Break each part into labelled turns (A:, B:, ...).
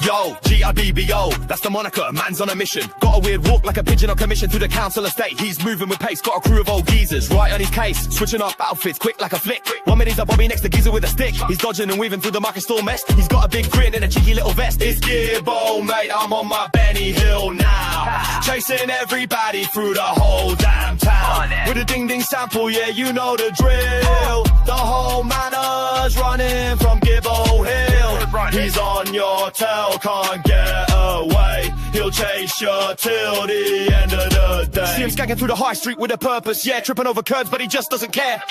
A: Yo, G-I-B-B-O, that's the moniker, man's on a mission. Got a weird walk like a pigeon on commission through the council estate. He's moving with pace, got a crew of old geezers, right on his case. Switching up outfits, quick like a flick. 1 minute he's a Bobby, next to geezer with a stick. He's dodging and weaving through the market store mess. He's got a big grin and a cheeky little vest. It's Gibbo, mate, I'm on my Benny Hill now. Chasing everybody through the whole damn town. With a ding-ding sample, yeah, you know the drill. The whole manor's running from Gibbo Hill. He's on your tail, can't get away. He'll chase you till the end of the day. See him skanking through the high street with a purpose, yeah, tripping over curbs, but he just doesn't care.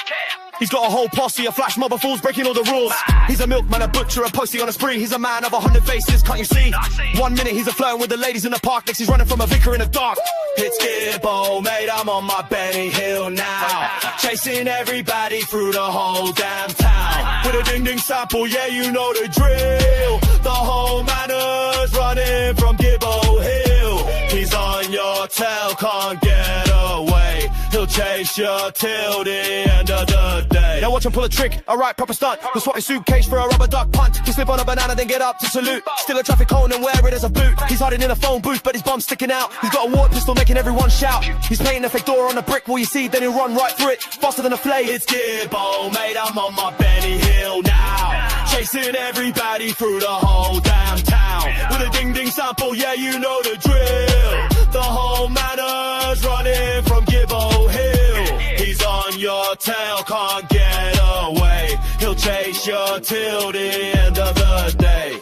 A: He's got a whole posse, a flash mob of fools breaking all the rules. He's a milkman, a butcher, a postie on a spree. He's a man of 100 faces, can't you see? 1 minute he's a flirting with the ladies in the park, next he's running from a vicar in the dark. It's Gibbo, mate, I'm on my Benny Hill now. Chasing everybody through the whole damn town. With a ding-ding sample, yeah, you know the drill. The whole manor's running from Gibbo Hill. He's on your tail, can't get away. He'll chase you till the end of the day. Now watch him pull a trick, alright, proper stunt. He'll swap his suitcase for a rubber duck punt. He'll slip on a banana, then get up to salute. Still a traffic cone and wear it as a boot. He's hiding in a phone booth, but his bum's sticking out. He's got a water pistol making everyone shout. He's painting a fake door on a brick, will you see? Then he'll run right through it, faster than a flame. It's Gibbo, mate, I'm on my Benny Hill now. Chasing everybody through the whole damn town. With a ding-ding sample, yeah, you know the drill. The whole manor's running from Gibbo Hill. He's on your tail, can't get away. He'll chase you till the end of the day.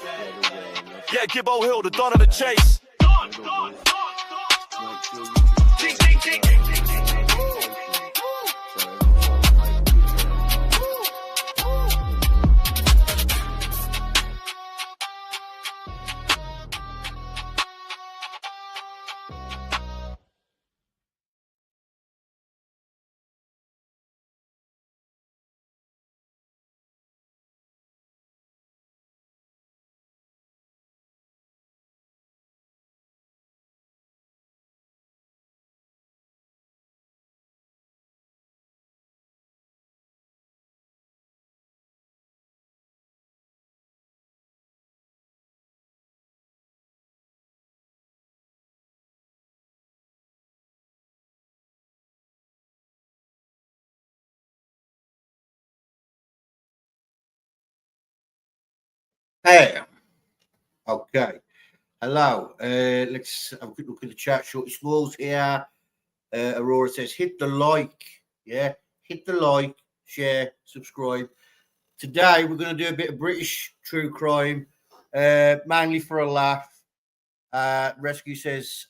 A: Yeah, Gibbo Hill, the dawn of the chase.
B: Hey, okay. Hello. Let's have a quick look at the chat. Shorty Smalls here. Aurora says, hit the like. Yeah, hit the like, share, subscribe. Today, we're going to do a bit of British true crime, mainly for a laugh. Rescue says,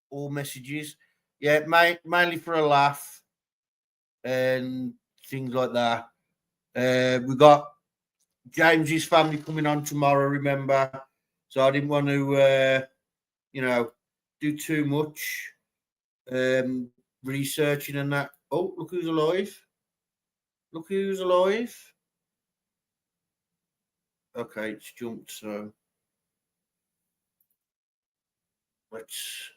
B: all messages. Yeah, mainly for a laugh and things like that. We got James's family coming on tomorrow, remember? So I didn't want to, do too much researching and that. Oh, look who's alive. Look who's alive. Okay, it's jumped, so let's...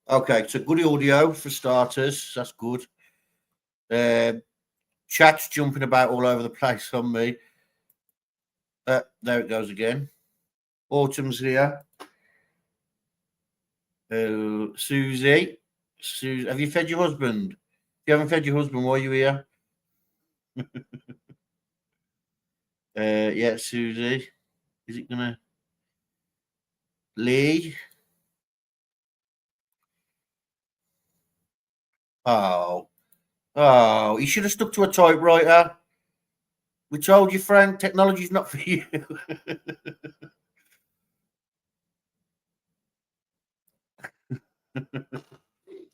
B: Okay, it's a good audio for starters. That's good. Chat's jumping about all over the place on me. There it goes again. Autumn's here. Susie, have you fed your husband? If you haven't fed your husband, why are you here? Yeah, Susie. Is it gonna... Lee? Oh, he should have stuck to a typewriter. We told you, Frank, technology's not for you.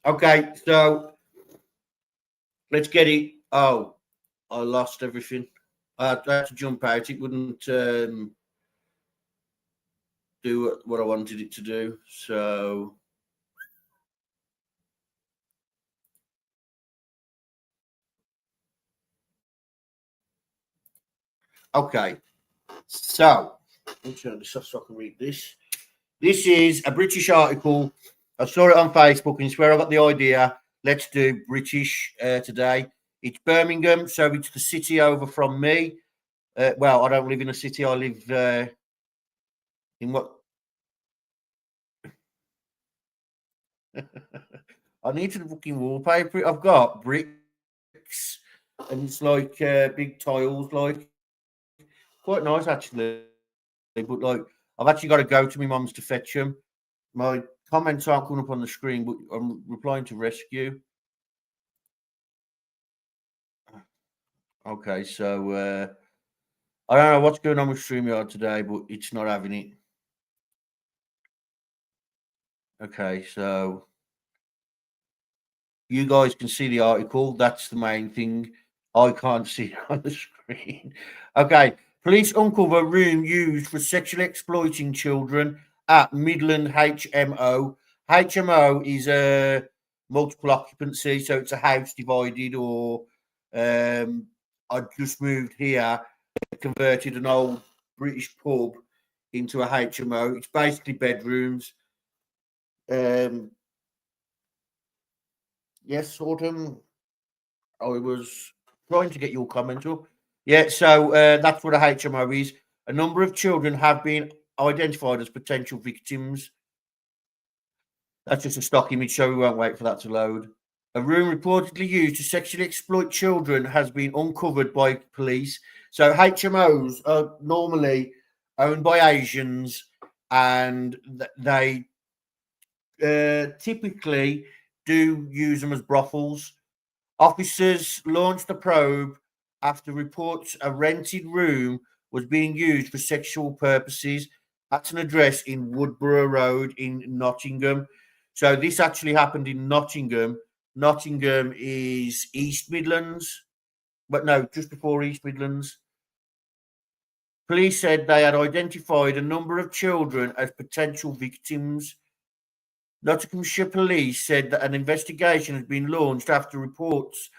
B: Okay, so let's get it. Oh, I lost everything. I had to jump out. It wouldn't do what I wanted it to do. So... Okay, so let me turn this off so I can read this. This is a British article. I saw it on Facebook and swear I got the idea. Let's do British today. It's Birmingham, so it's the city over from me. Well, I don't live in a city. I live in what? I need to fucking wallpaper it. I've got bricks and it's like big tiles, like quite nice actually. But like, I've actually got to go to my mum's to fetch them. My comments aren't coming up on the screen, but I'm replying to rescue. Okay, so I don't know what's going on with StreamYard today, but it's not having it. Okay, so you guys can see the article. That's the main thing. I can't see it on the screen. Okay, police uncover room used for sexually exploiting children at Midland HMO. HMO is a multiple occupancy, so it's a house divided, or I just moved here, converted an old British pub into a HMO. It's basically bedrooms. Yes, Autumn. I was trying to get your comment up. Yeah, so that's what a HMO is. A number of children have been identified as potential victims. That's just a stock image, so we won't wait for that to load. A room reportedly used to sexually exploit children has been uncovered by police. So HMOs are normally owned by Asians, and they typically do use them as brothels. Officers launched a probe after reports a rented room was being used for sexual purposes at an address in Woodborough Road in Nottingham. So this actually happened in Nottingham. Nottingham is East Midlands, but no, just before East Midlands. Police said they had identified a number of children as potential victims. Nottinghamshire Police said that an investigation has been launched after reports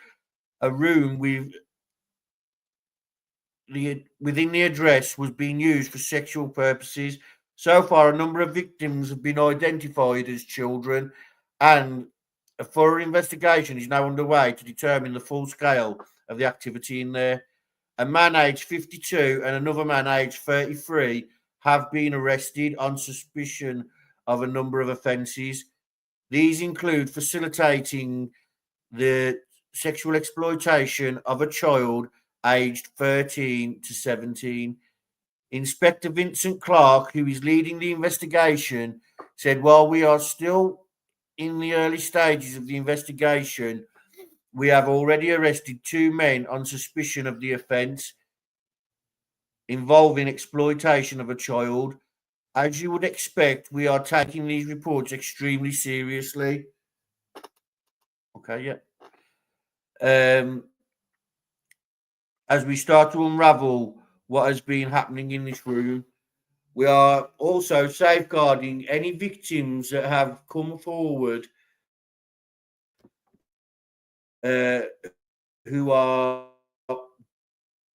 B: a room within the address was being used for sexual purposes. So far, a number of victims have been identified as children, and a thorough investigation is now underway to determine the full scale of the activity in there. A man aged 52 and another man aged 33 have been arrested on suspicion of a number of offences. These include facilitating the sexual exploitation of a child aged 13 to 17. Inspector Vincent Clark, who is leading the investigation, said, "While we are still in the early stages of the investigation, we have already arrested 2 men on suspicion of the offence involving exploitation of a child. As you would expect, we are taking these reports extremely seriously." Okay, yeah. As we start to unravel what has been happening in this room, we are also safeguarding any victims that have come forward who are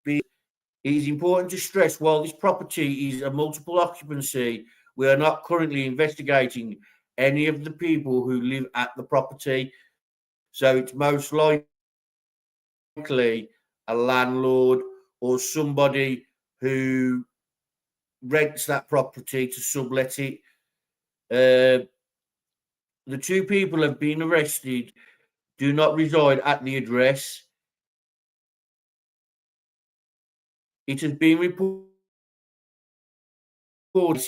B: being. It is important to stress while this property is a multiple occupancy, we are not currently investigating any of the people who live at the property. So it's most likely a landlord or somebody who rents that property to sublet it. The 2 people have been arrested, do not reside at the address. It has been reported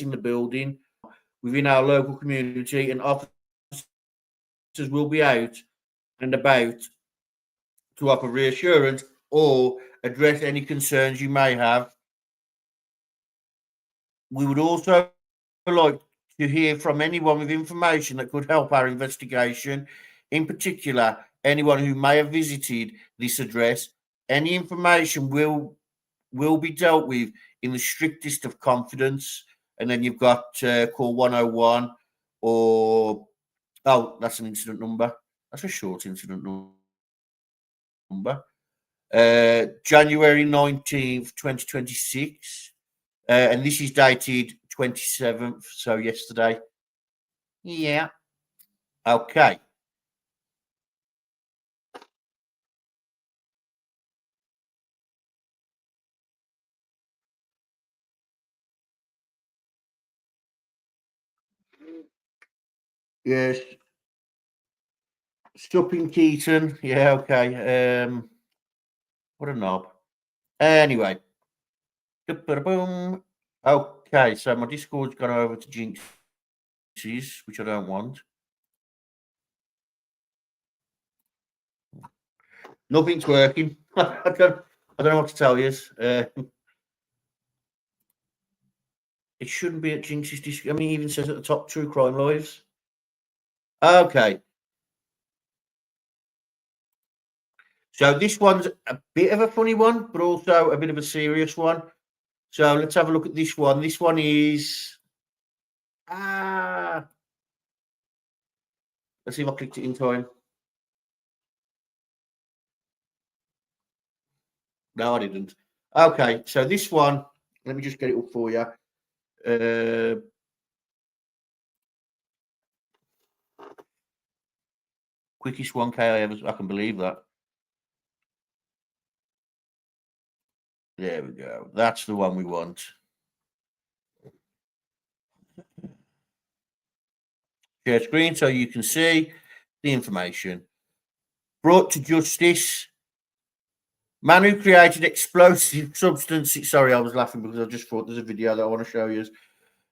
B: in the building within our local community, and officers will be out and about to offer reassurance or address any concerns you may have. We would also like to hear from anyone with information that could help our investigation, in particular, anyone who may have visited this address. Any information will be dealt with in the strictest of confidence. And then you've got call 101 or, oh, that's an incident number. That's a short incident number. January 19th, 2026. And this is dated 27th, so yesterday. Yeah. Okay. Yes. Stopping Keaton. Yeah, okay. What a knob. Anyway. Boom. Okay, so my Discord's gone over to Jinx's, which I don't want. Nothing's working. I don't know what to tell you. It shouldn't be at Jinx's Discord. I mean, it even says at the top, True Crime Lives. Okay. So this one's a bit of a funny one, but also a bit of a serious one. So let's have a look at this one. This one is let's see if I clicked it in time. No, I didn't. Okay, so this one, let me just get it up for you. Quickest 1K I can believe that. There we go. That's the one we want. Share screen so you can see the information. Brought to justice. Man who created explosive substances. Sorry, I was laughing because I just thought there's a video that I want to show you.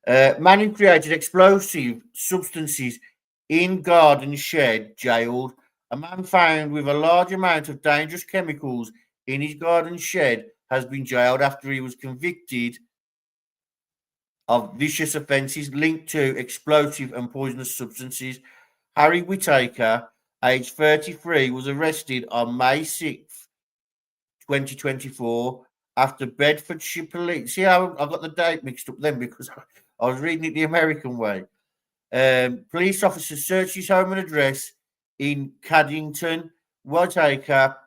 B: Man who created explosive substances in garden shed jailed. A man found with a large amount of dangerous chemicals in his garden shed has been jailed after he was convicted of vicious offences linked to explosive and poisonous substances. Harry Whittaker, aged 33, was arrested on May 6th, 2024, after Bedfordshire police. See how I got the date mixed up then because I was reading it the American way. Police officers searched his home and address in Caddington. Whittaker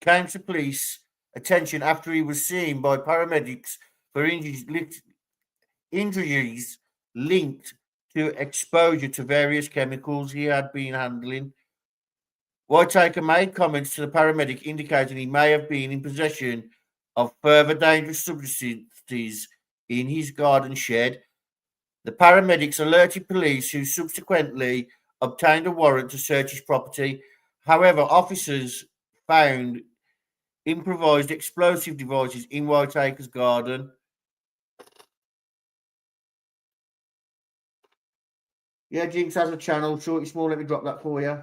B: came to police attention after he was seen by paramedics for injuries linked to exposure to various chemicals he had been handling. Whittaker made comments to the paramedic indicating he may have been in possession of further dangerous substances in his garden shed. The paramedics alerted police, who subsequently obtained a warrant to search his property. However, officers found improvised explosive devices in Whittaker's garden. Yeah, Jinx has a channel. Shorty Small, let me drop that for you.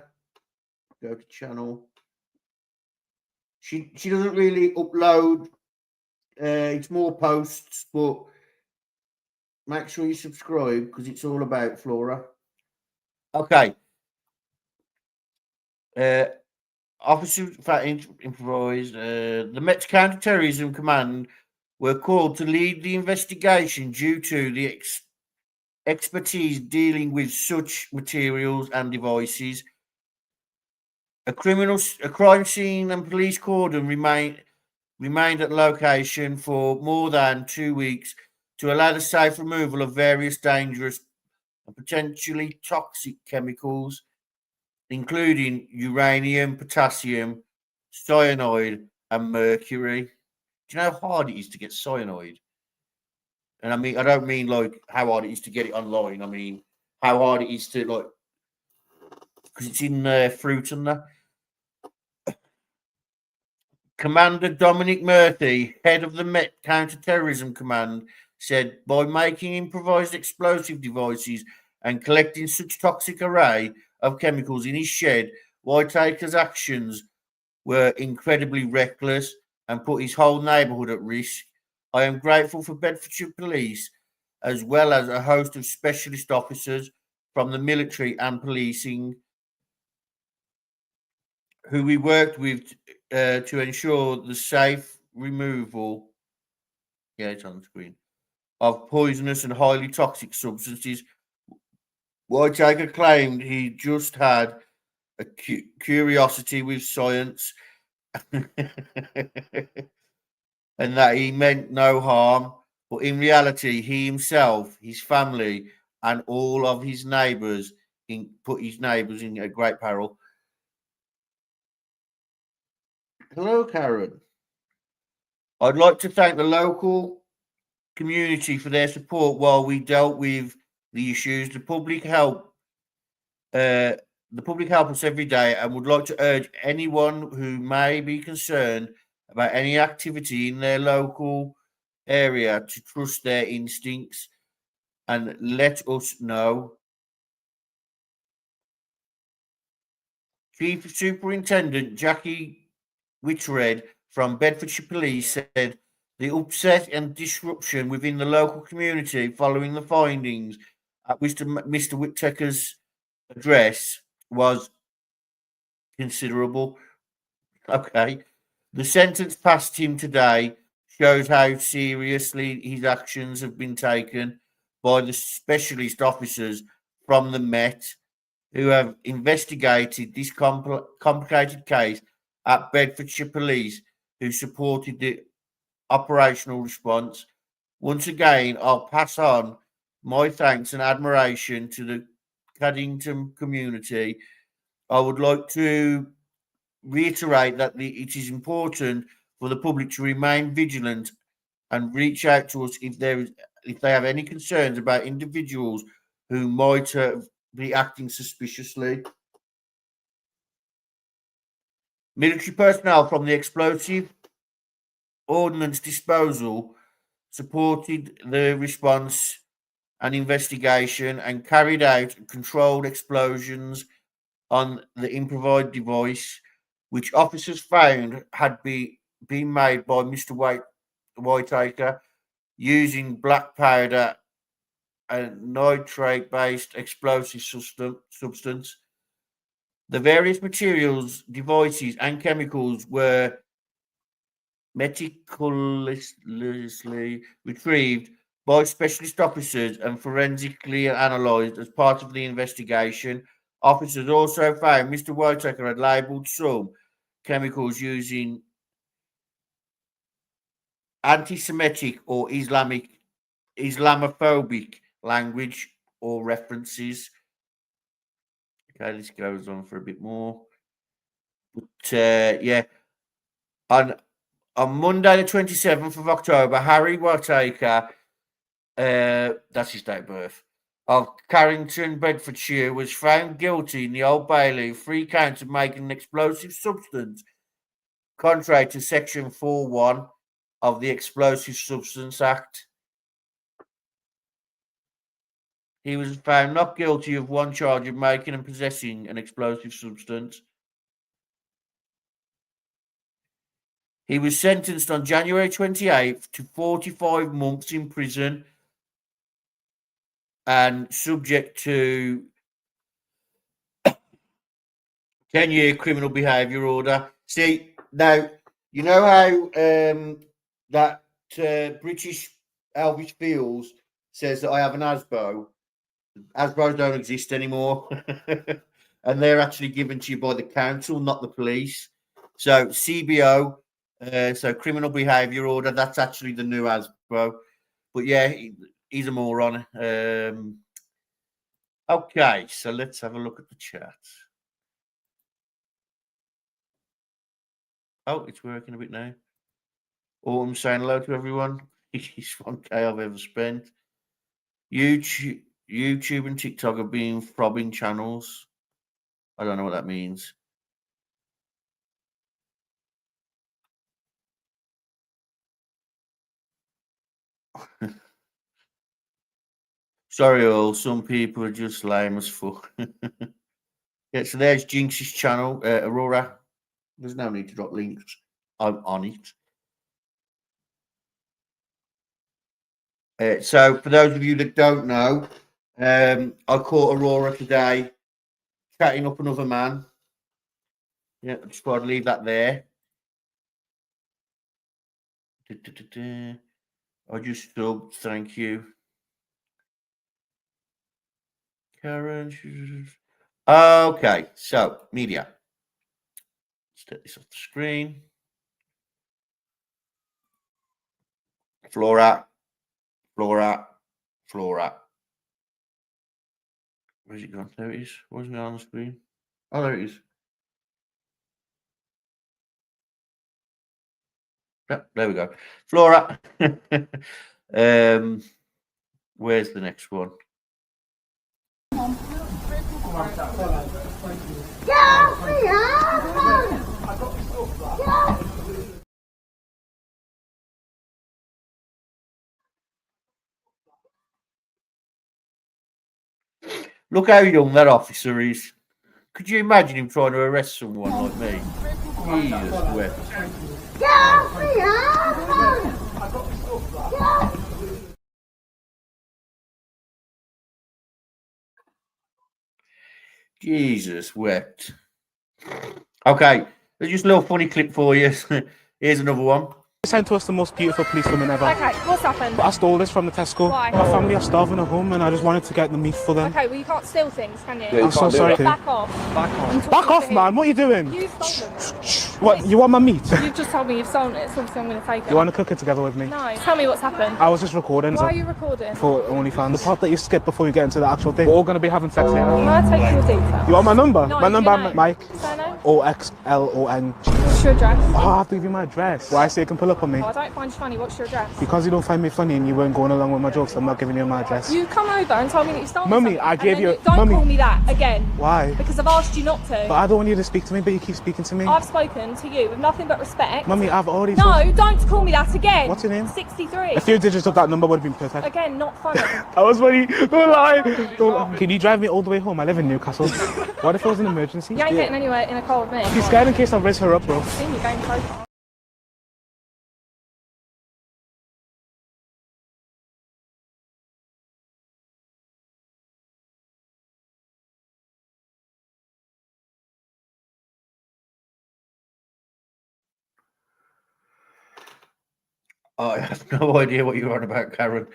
B: Go to channel. She doesn't really upload. It's more posts, but make sure you subscribe because it's all about Flora. Okay. Officers improvised. The Met Counter-Terrorism Command were called to lead the investigation due to the expertise dealing with such materials and devices. A crime scene and police cordon remained at location for more than 2 weeks to allow the safe removal of various dangerous and potentially toxic chemicals, including uranium, potassium, cyanide, and mercury. Do you know how hard it is to get cyanide? And I don't mean like how hard it is to get it online. I mean how hard it is to like because it's in fruit and that. Commander Dominic Murphy, head of the Met Counter-Terrorism Command, said by making improvised explosive devices and collecting such toxic array of chemicals in his shed, Whittaker's actions were incredibly reckless and put his whole neighbourhood at risk. I am grateful for Bedfordshire Police, as well as a host of specialist officers from the military and policing who we worked with to ensure the safe removal, it's on the screen, of poisonous and highly toxic substances. Whittaker claimed he just had a curiosity with science and that he meant no harm, but in reality, he himself, his family, and all of his neighbours put his neighbours in a great peril. Hello, Karen. I'd like to thank the local community for their support while we dealt with the issues. The public help the public help us every day and would like to urge anyone who may be concerned about any activity in their local area to trust their instincts and let us know. Chief Superintendent Jackie Whitred from Bedfordshire Police said the upset and disruption within the local community following the findings at Mr. Whittaker's address was considerable. Okay. The sentence passed him today shows how seriously his actions have been taken by the specialist officers from the Met who have investigated this complicated case at Bedfordshire Police, who supported the operational response. Once again, I'll pass on my thanks and admiration to the Caddington community. I would like to reiterate that it is important for the public to remain vigilant and reach out to us if they have any concerns about individuals who might be acting suspiciously. Military personnel from the Explosive Ordnance Disposal supported the response and investigation and carried out controlled explosions on the improvised device, which officers found had been made by Mr. Whittaker using black powder and nitrate-based explosive substance. The various materials, devices, and chemicals were meticulously retrieved by specialist officers and forensically analysed as part of the investigation. Officers also found Mr. Whittaker had labelled some chemicals using anti-Semitic or Islamophobic language or references. Okay, this goes on for a bit more. But yeah, on Monday the 27th of October, Harry Whittaker, that's his date of birth, of Carrington, Bedfordshire, was found guilty in the Old Bailey of 3 counts of making an explosive substance contrary to Section 4.1 of the Explosive Substance Act. He was found not guilty of 1 charge of making and possessing an explosive substance. He was sentenced on January 28th to 45 months in prison and subject to 10-year criminal behaviour order. See, now, you know how that British Elvis Fields says that I have an ASBO? ASBOs don't exist anymore. And they're actually given to you by the council, not the police. So CBO, so criminal behaviour order, that's actually the new ASBO. But yeah, he's a moron. Okay, so let's have a look at the chat. Oh, it's working a bit now. Autumn saying hello to everyone. It's 1K I've ever spent. YouTube and TikTok are being frobbing channels. I don't know what that means. Sorry, all. Some people are just lame as fuck. Yeah, so there's Jinx's channel, Aurora. There's no need to drop links. I'm on it. So, for those of you that don't know, I caught Aurora today chatting up another man. Yeah, I just thought I'd leave that there. I just subbed, thank you. Karen. Okay, so media. Let's take this off the screen. Flora. Where's it gone? There it is. Wasn't it on the screen? Oh, there it is. Yep, there we go. Flora. Where's the next one? Look how young that officer is. Could you imagine him trying to arrest someone like me? Jesus wept. Jesus wept. Okay, there's just a little funny clip for you. Here's another one.
C: Sent to us the most beautiful policewoman ever.
D: Okay, what's happened?
C: I stole this from the Tesco.
D: Why?
C: My family are starving at home and I just wanted to get the meat for them.
D: Okay, well you can't steal things, can you?
C: I'm so sorry.
D: Back off.
C: Back off, man. What are you doing?
D: You've stolen it.
C: What? You want my meat?
D: You've just told me you've stolen it, so obviously I'm going to take it.
C: You want to cook it together with me?
D: No. Tell me what's happened.
C: I was just recording.
D: Why are you recording?
C: For OnlyFans. The part that you skip before you get into the actual thing. We're all going to be having sex here.
D: Can I take your details?
C: You want my number?
D: No,
C: My number,
D: your name.
C: Mike.
D: Surname?
C: OXLON.
D: What's your address?
C: Oh, I have to give you my address. Why say you can pull up on me?
D: Oh, I don't find you funny. What's your address?
C: Because you don't find me funny and you weren't going along with my jokes, I'm not giving you my address.
D: You come over and told me that you stole
C: Mummy,
D: something,
C: I gave
D: and then
C: you-
D: Don't
C: Mummy.
D: call me that again.
C: Why?
D: Because I've asked you not to.
C: But I don't want you to speak to me, but you keep speaking to me.
D: I've spoken to you with nothing but respect.
C: Mummy, I've already...
D: No, don't call me that again.
C: What's your name?
D: 63.
C: A few digits of that number would have been perfect.
D: Again, not funny.
C: I was funny. Don't lie. Don't lie. Can you drive me all the way home? I live in Newcastle. What if it was an emergency?
D: You ain't getting anywhere in a car with me.
C: She's scared in case I raise her up, bro.
D: I've seen you going so far.
B: I have no idea what you're on about, Karen.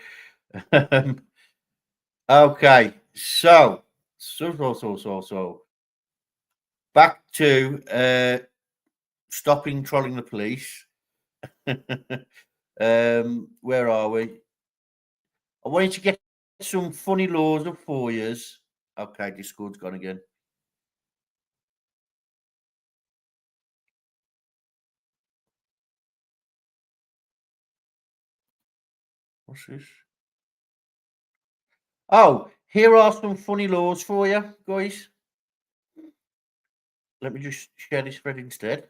B: Okay, so back to stopping trolling the police. Where are we? I wanted to get some funny laws of 4 years. Okay, Discord's gone again. What's this? Oh, here are some funny laws for you, guys. Let me just share this thread instead.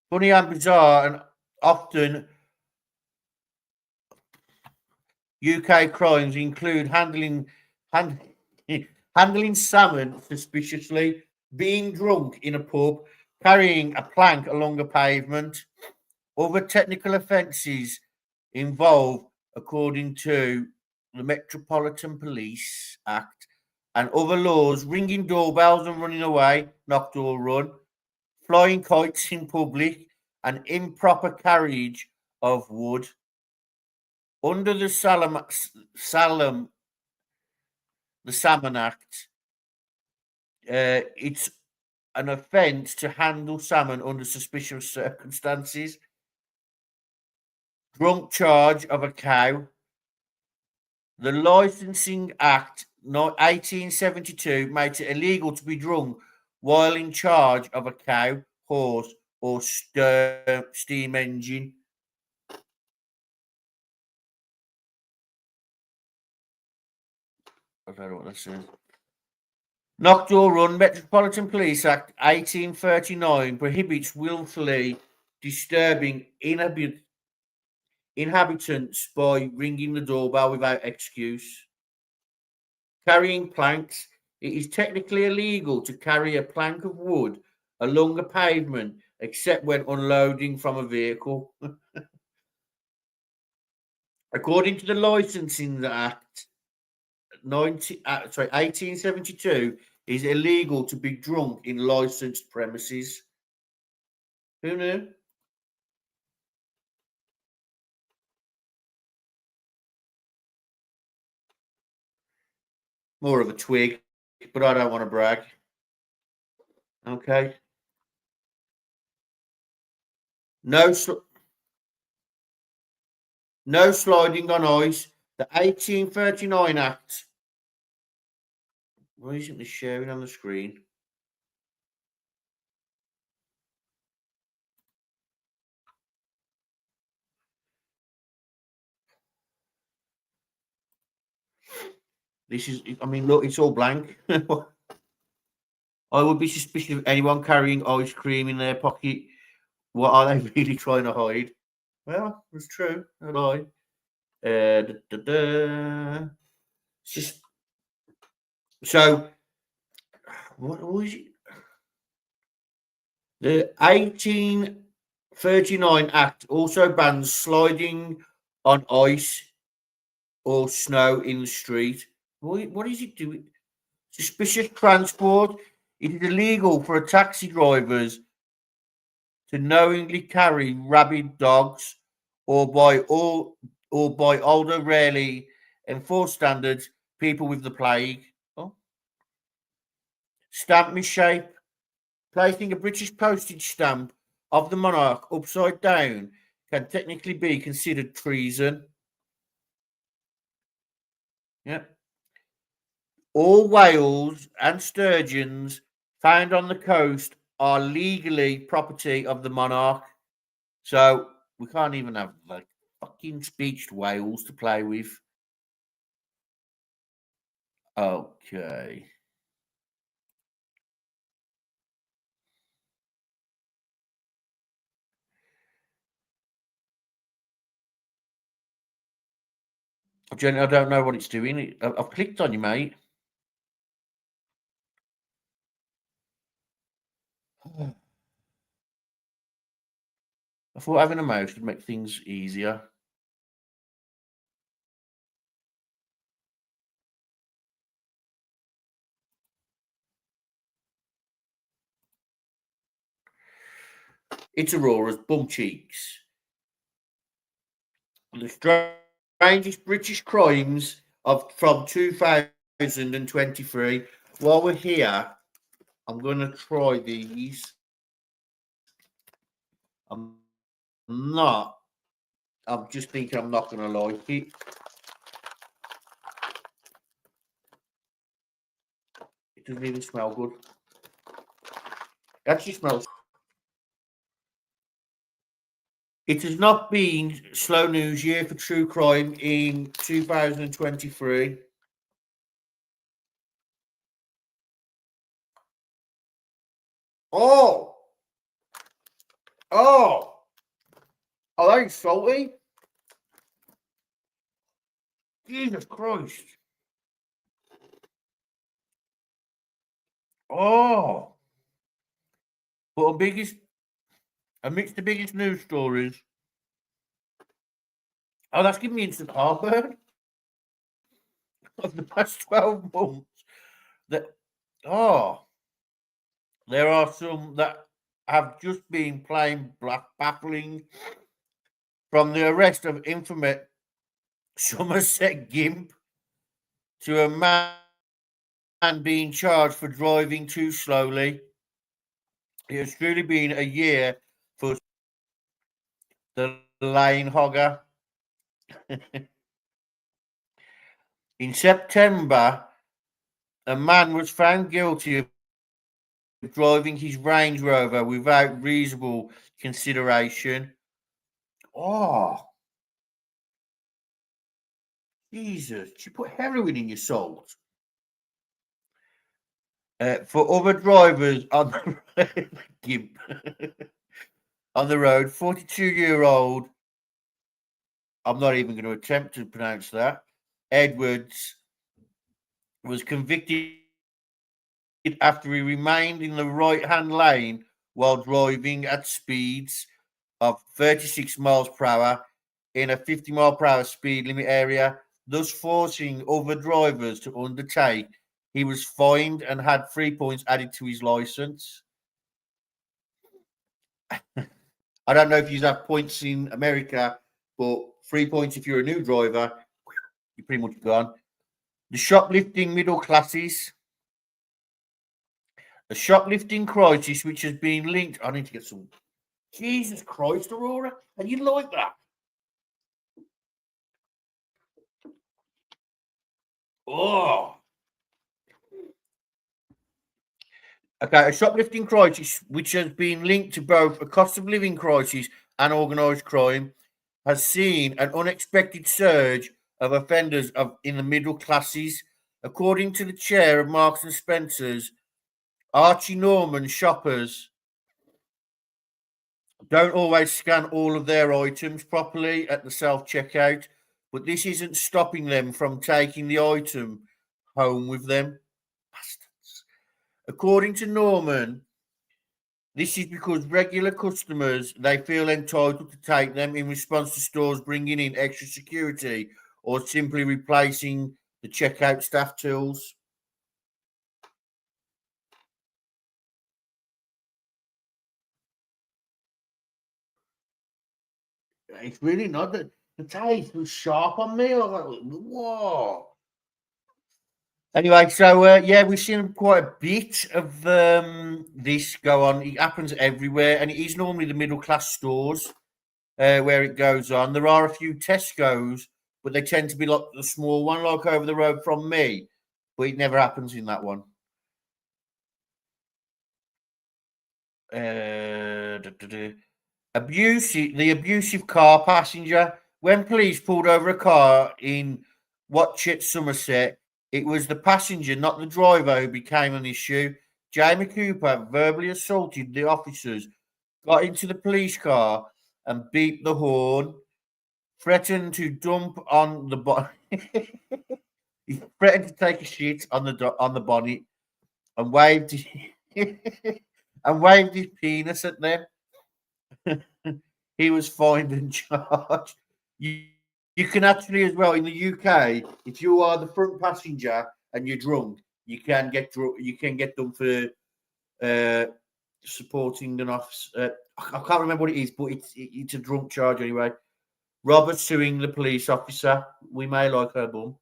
B: Funny and bizarre, and often UK crimes include handling salmon suspiciously, being drunk in a pub, carrying a plank along a pavement. Other technical offences involve, according to the Metropolitan Police Act and other laws, ringing doorbells and running away, knock door run, flying kites in public, and improper carriage of wood. Under the Salmon Act, it's an offence to handle salmon under suspicious circumstances. Drunk charge of a cow. The Licensing Act 1872 makes it illegal to be drunk while in charge of a cow, horse, or steam engine. I don't know what that says. Knock door run. Metropolitan Police Act 1839 prohibits willfully disturbing inhabitants by ringing the doorbell without excuse. Carrying planks. It is technically illegal to carry a plank of wood along a pavement except when unloading from a vehicle. According to the Licensing Act 1872, it is illegal to be drunk in licensed premises. Who knew? More of a twig, but I don't want to brag. Okay. No sliding on ice. The 1839 Act. Why isn't this sharing on the screen? This is, I mean, look, it's all blank. I would be suspicious of anyone carrying ice cream in their pocket. What are they really trying to hide? Well, it's true. A lie. It's just so. What was it? The 1839 Act also bans sliding on ice or snow in the street. What is it doing? Suspicious transport. It is illegal for taxi drivers to knowingly carry rabid dogs or by older, rarely enforced standards, people with the plague. Oh. Stamp misshape. Placing a British postage stamp of the monarch upside down can technically be considered treason. Yep. All whales and sturgeons found on the coast are legally property of the monarch. So we can't even have like fucking speeched whales to play with. Okay. Jenny, I don't know what it's doing. I've clicked on you, mate. I thought having a mouse would make things easier. It's Aurora's bum cheeks. The strangest British crimes from 2023. While we're here, I'm going to try these. I'm just thinking I'm not going to like it. It doesn't even smell good. It actually smells. It has not been slow news year for true crime in 2023. Oh! Are they salty? Jesus Christ. Oh! But amidst the biggest news stories. Oh, that's giving me instant heartburn of the past 12 months. There are some that have just been plain baffling. From the arrest of infamous Somerset Gimp to a man being charged for driving too slowly. It has truly been a year for the lane hogger. In September, a man was found guilty of driving his Range Rover without reasonable consideration. Oh, Jesus, you put heroin in your salt. For other drivers on the Gimp on the road, 42-year-old, I'm not even going to attempt to pronounce that, Edwards was convicted after he remained in the right-hand lane while driving at speeds of 36 miles per hour in a 50 mile per hour speed limit area, thus forcing other drivers to undertake. He was fined and had 3 points added to his license. I don't know if you have points in America, but 3 points if you're a new driver, you're pretty much gone. The shoplifting middle classes. A shoplifting crisis which has been linked. I need to get some. Jesus Christ, Aurora. And you like that? Oh. Okay, a shoplifting crisis which has been linked to both a cost of living crisis and organised crime has seen an unexpected surge of offenders in the middle classes. According to the chair of Marks and Spencer's, Archie Norman, shoppers don't always scan all of their items properly at the self-checkout, but this isn't stopping them from taking the item home with them. Bastards. According to Norman, this is because regular customers, they feel entitled to take them in response to stores bringing in extra security or simply replacing the checkout staff tools. It's really not that the taste was sharp on me. I was like, whoa. Anyway, so yeah, we've seen quite a bit of this go on. It happens everywhere, and it is normally the middle class stores where it goes on. There are a few Tesco's, but they tend to be like the small one, like over the road from me. But it never happens in that one. The abusive car passenger. When police pulled over a car in Watchet, Somerset, it was the passenger, not the driver, who became an issue. Jamie Cooper verbally assaulted the officers, got into the police car and beeped the horn, threatened to dump on the bonnet. He threatened to take a shit on the bonnet and waved his penis at them. He was fined and charged. You can actually, as well, in the UK, if you are the front passenger and you're drunk, you can get done for supporting an officer. I can't remember what it is, but it's a drunk charge anyway. Robert suing the police officer. We may like her bum.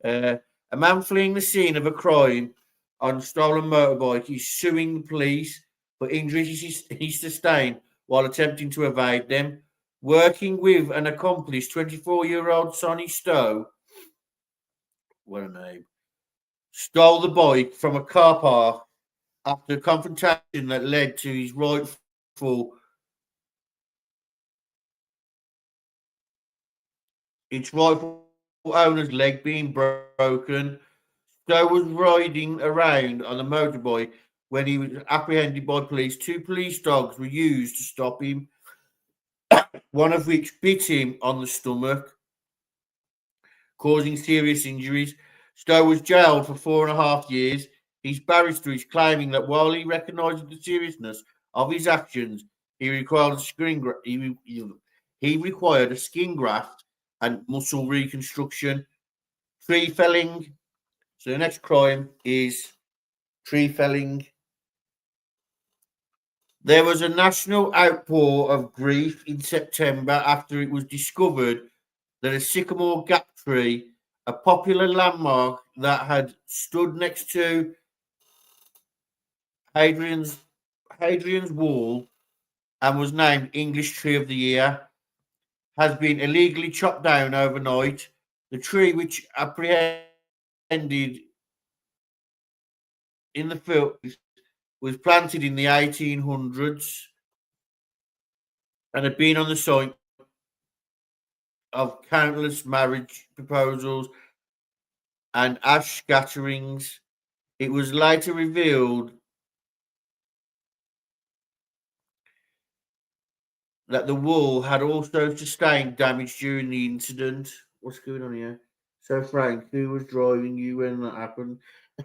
B: A man fleeing the scene of a crime on a stolen motorbike is suing the police for injuries he sustained while attempting to evade them. Working with an accomplice, 24-year-old Sonny Stowe, what a name, stole the bike from a car park after a confrontation that led to his rightful owner's leg being broken. Stowe was riding around on a motorbike when he was apprehended by police. 2 police dogs were used to stop him, one of which bit him on the stomach, causing serious injuries. Stowe was jailed for 4.5 years. His barrister is claiming that while he recognises the seriousness of his actions, he required a skin graft and muscle reconstruction. Tree felling. So the next crime is tree felling. There was a national outpour of grief in September after it was discovered that a sycamore gap tree, a popular landmark that had stood next to Hadrian's Wall and was named English Tree of the Year, has been illegally chopped down overnight. The tree, which apprehended in the field, was planted in the 1800s and had been on the site of countless marriage proposals and ash scatterings. It was later revealed that the wall had also sustained damage during the incident. What's going on here? So, Frank, who was driving you when that happened?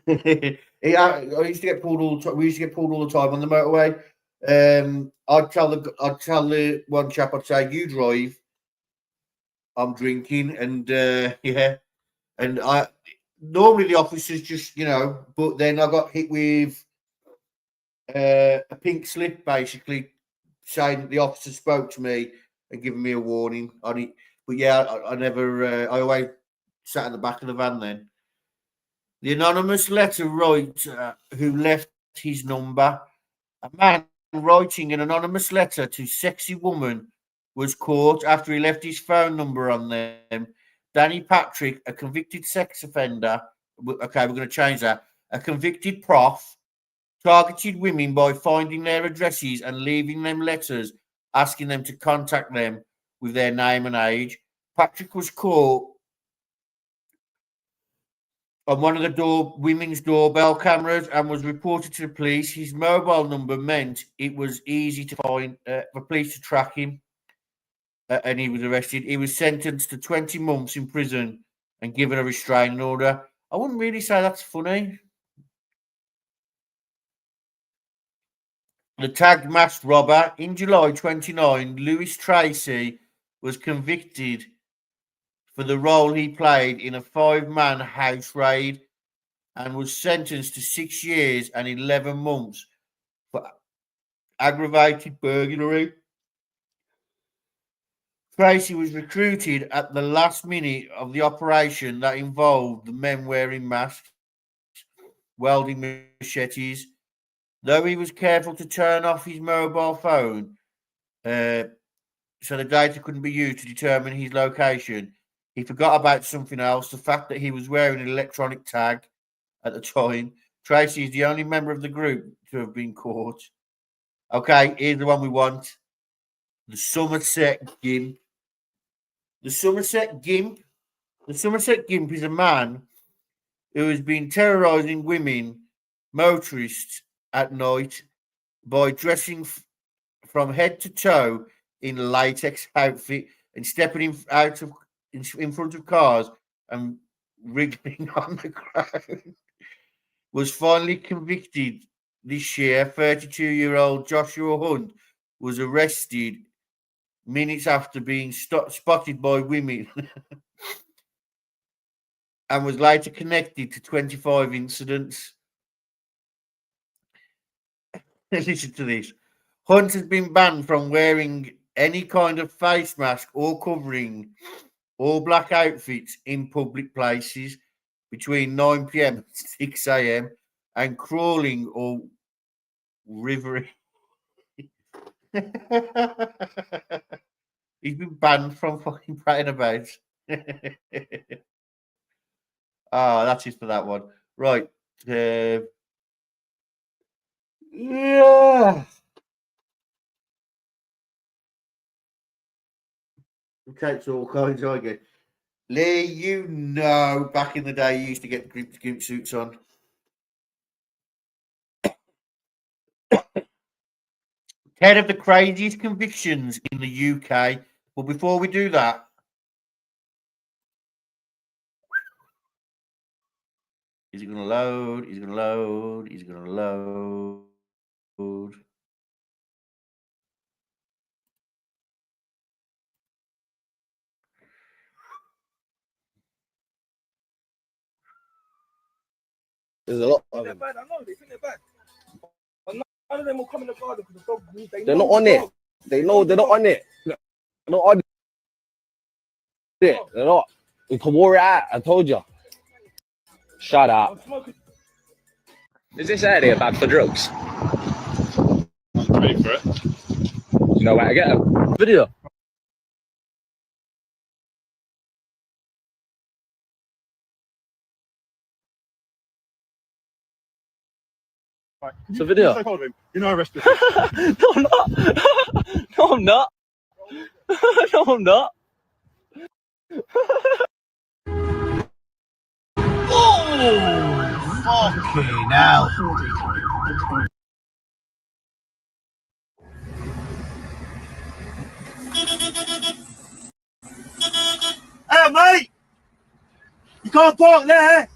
B: I used to get pulled all the time. We used to get pulled all the time on the motorway. I'd tell the one chap, I'd say, "You drive. I'm drinking," and yeah, and I normally the officers just but then I got hit with a pink slip, basically saying that the officer spoke to me and giving me a warning on it. But yeah, I never. I always sat at the back of the van then. The anonymous letter writer who left his number. A man writing an anonymous letter to sexy woman was caught after he left his phone number on them. Danny Patrick, a convicted sex offender. Okay, we're going to change that. A convicted prof targeted women by finding their addresses and leaving them letters asking them to contact them with their name and age. Patrick was caught on one of the women's doorbell cameras and was reported to the police. His mobile number meant it was easy to find for police to track him, and he was arrested. He was sentenced to 20 months in prison and given a restraining order. I wouldn't really say that's funny. The tagged masked robber in July 29, Lewis Tracy was convicted for the role he played in a 5-man house raid and was sentenced to 6 years and 11 months for aggravated burglary. Tracy was recruited at the last minute of the operation that involved the men wearing masks, welding machetes. Though he was careful to turn off his mobile phone so the data couldn't be used to determine his location, he forgot about something else, the fact that he was wearing an electronic tag at the time. Tracy is the only member of the group to have been caught. Okay, here's the one we want. The Somerset Gimp. The Somerset Gimp is a man who has been terrorising women, motorists, at night by dressing from head to toe in a latex outfit and stepping in front of cars and wriggling on the ground. Was finally convicted this year. 32-year-old Joshua Hunt was arrested minutes after being spotted by women and was later connected to 25 incidents. Listen to this. Hunt has been banned from wearing any kind of face mask or covering or black outfits in public places between 9 p.m. and 6 a.m. and crawling or rivering. He's been banned from fucking prating about. That's it for that one. Right. Yeah. It takes all kinds, I get. Lee, you know, back in the day, you used to get gimp suits on. 10 of the craziest convictions in the UK. But before we do that, is it going to load? Is it going to load? Is it going to load?
E: There's a lot of them.
F: They're bad, I know, they think they're bad. But none of them will come in the garden because the dog,
E: They're not on it. They know they're not on it. They're not on it. They're not. You can war it out. I told you. Shut up.
G: Is this area bad for drugs?
H: Ready for it?
G: You know where to get them?
E: Video.
H: Right.
E: It's a video.
H: Take hold of him. You're not arrested.
E: No, I'm not. No, I'm not. No, I'm not.
B: Oh, okay, now.
F: Hey, mate! You can't park there!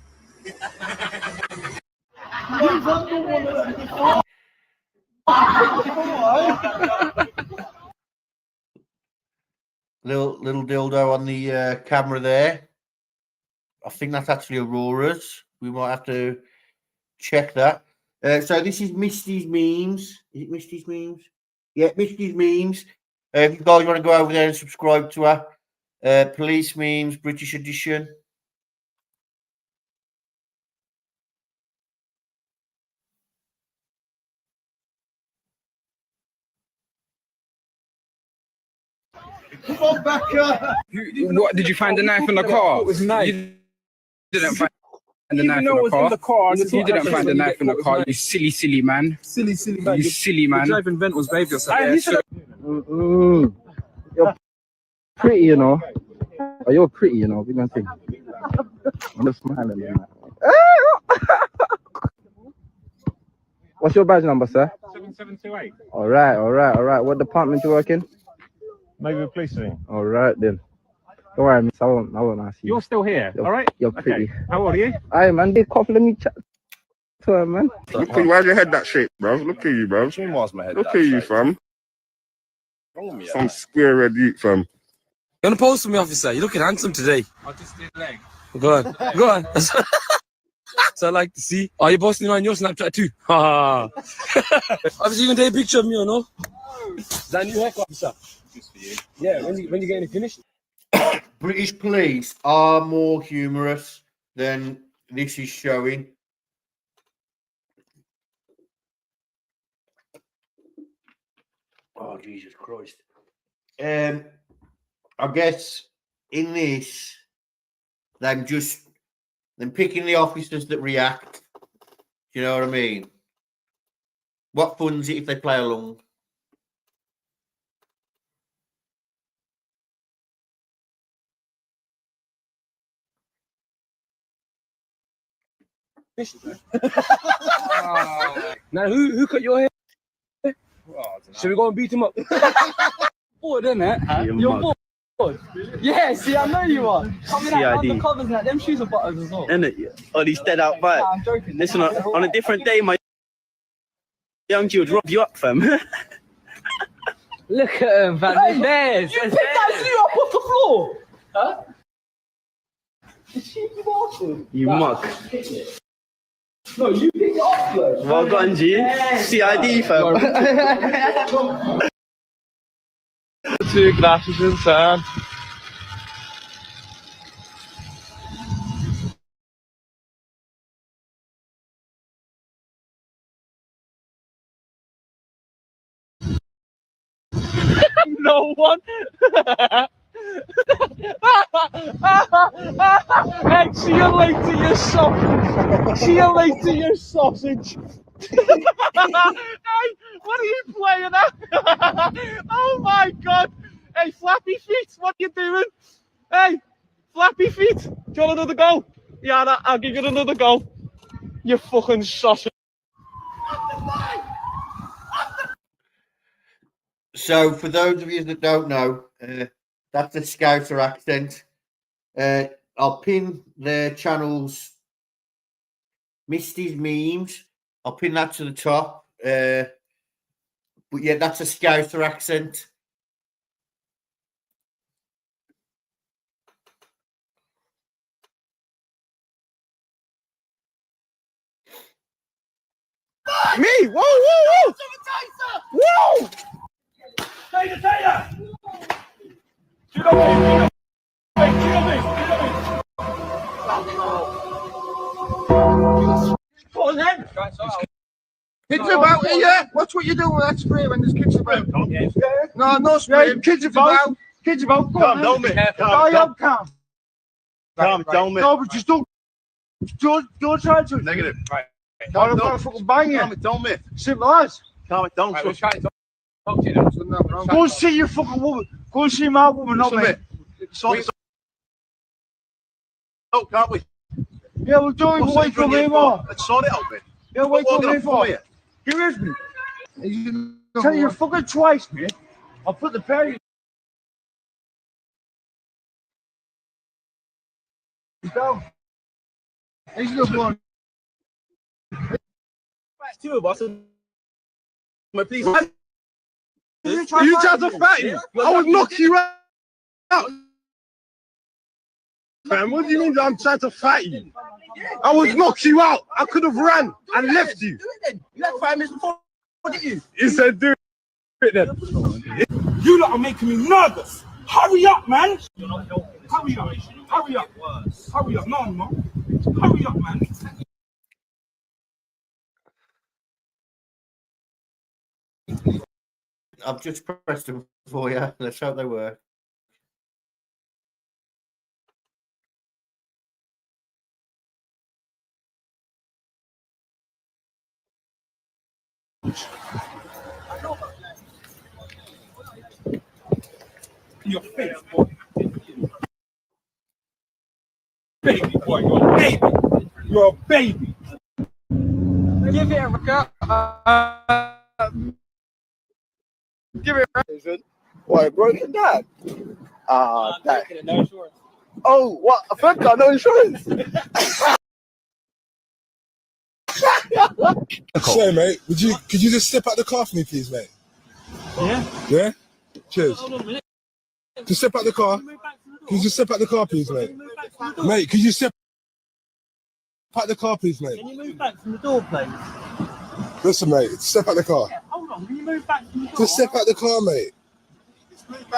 B: Little dildo on the camera there. I think that's actually Aurora's. We might have to check that. So this is Misty's Memes. Is it Misty's Memes? Yeah, Misty's Memes. If you guys want to go over there and subscribe to her, Police Memes, British Edition.
F: Come on, Becca!
G: What did you find the knife in the car?
F: It was nice.
G: You didn't find the knife in the car. You didn't find the knife in the car. You silly man.
F: Silly man.
G: You silly man.
F: The driving vent was behave yourself.
I: You're pretty, you know. Oh, you're pretty, you know. Big man thing. I'm just smiling, man.
E: What's your badge number, sir?
H: 7728.
E: All right. What department you work in?
H: Maybe a police thing.
E: All right then. Don't worry, miss. I won't ask you.
H: You're still here, all right?
E: You're pretty.
H: Okay. How old are you?
E: Aye, man. They cough. Let me chat to her, man.
I: Look at you. Why's your head that shape, bro? Look at you, bro. Look at you, fam. Some square red youth, fam.
J: You want to pose for me, officer? You're looking handsome today.
F: I'll just do the leg.
J: Go on. Go on. So I like to see. Are you posting on your Snapchat too? Ha. Obviously, you can take a picture of me or no? Is that a new haircut, officer?
F: Just for you.
J: Yeah, when you getting it finished?
B: British police are more humorous than this is showing. Oh, Jesus Christ. I guess in this, them picking the officers that react. Do you know what I mean? What fun's it if they play along?
J: Now, who cut your hair? Should we go and beat him up?
F: Bored, innit? You're bored. Yeah, see, I know you are. Coming out the covers and that. Them shoes are butters as well.
E: Innit? Oh, he's dead out back.
F: Nah, I'm joking.
E: Listen, on a different day, my young G would rob you up, fam.
F: Look at him, man. There's. You picked that shoe up off the floor. Huh? The cheeky bastard.
E: You muck.
F: No, you picked it up, though.
E: Well done, G. CID, fam.
C: 2 glasses inside.
F: No one. Hey, see you later, you sausage. See you later, you sausage. Hey, what are you playing at? Oh my God. Hey, Flappy Feet, what are you doing? Hey, Flappy Feet, do you want another go? Yeah, I'll give you another go. You fucking sausage.
B: So, for those of you that don't know, that's the Scouser accent. I'll pin the channel's Misty's Memes. I'll pin that to the top. But yeah, that's a Scouser accent.
C: Me? Whoa, whoa, whoa! Whoa!
I: Kids about here, yeah? Watch what you're doing with that spray when there's kids about. No spray.
H: Kids about. Kids about. Calm down, mate. Calm. Calm down, mate. No, but just don't try to.
I: Negative. Right.
H: I'm gonna fucking bang you.
I: Calm it down, mate.
H: Simple as.
I: Calm it down.
H: Go and see your fucking woman. Go and see my woman, not me.
I: Oh, can't we?
H: Yeah, we're doing wait for me more.
I: Let's sort it out, mate.
H: Yeah, wait for me for. Give it me. Tell you fucking twice, mate. I'll put the penny down. He's the one.
I: Two of us. My please.
H: You try to fight me. I would knock you out. Man, what do you mean that I'm trying to fight you? I would knock you out. I could have ran and left you.
F: You had 5 minutes before, didn't you?
H: You said do it then.
F: You lot are making me nervous. Hurry up, man. Hurry up. Hurry up. Hurry up. No. Hurry up, man.
B: I've just pressed them for you. Let's hope they work.
F: Your face, boy. Baby boy, your baby.
H: You're a baby.
E: Give it a give it a
H: Why, broken dad?
E: Dad. No insurance. Oh, what? A third car, no insurance.
I: Sorry, mate. Could you just step out the car for me, please, mate?
F: Yeah.
I: Yeah? Cheers.
F: Hold on a minute.
I: Just step out the car. Can you just step out the car, please, mate? Mate, could you step out the car, please, mate?
F: Can you move back from the door, please?
I: Listen, mate, step out the car.
F: Yeah, hold on, can you move back from the door?
I: Just step out the car, mate.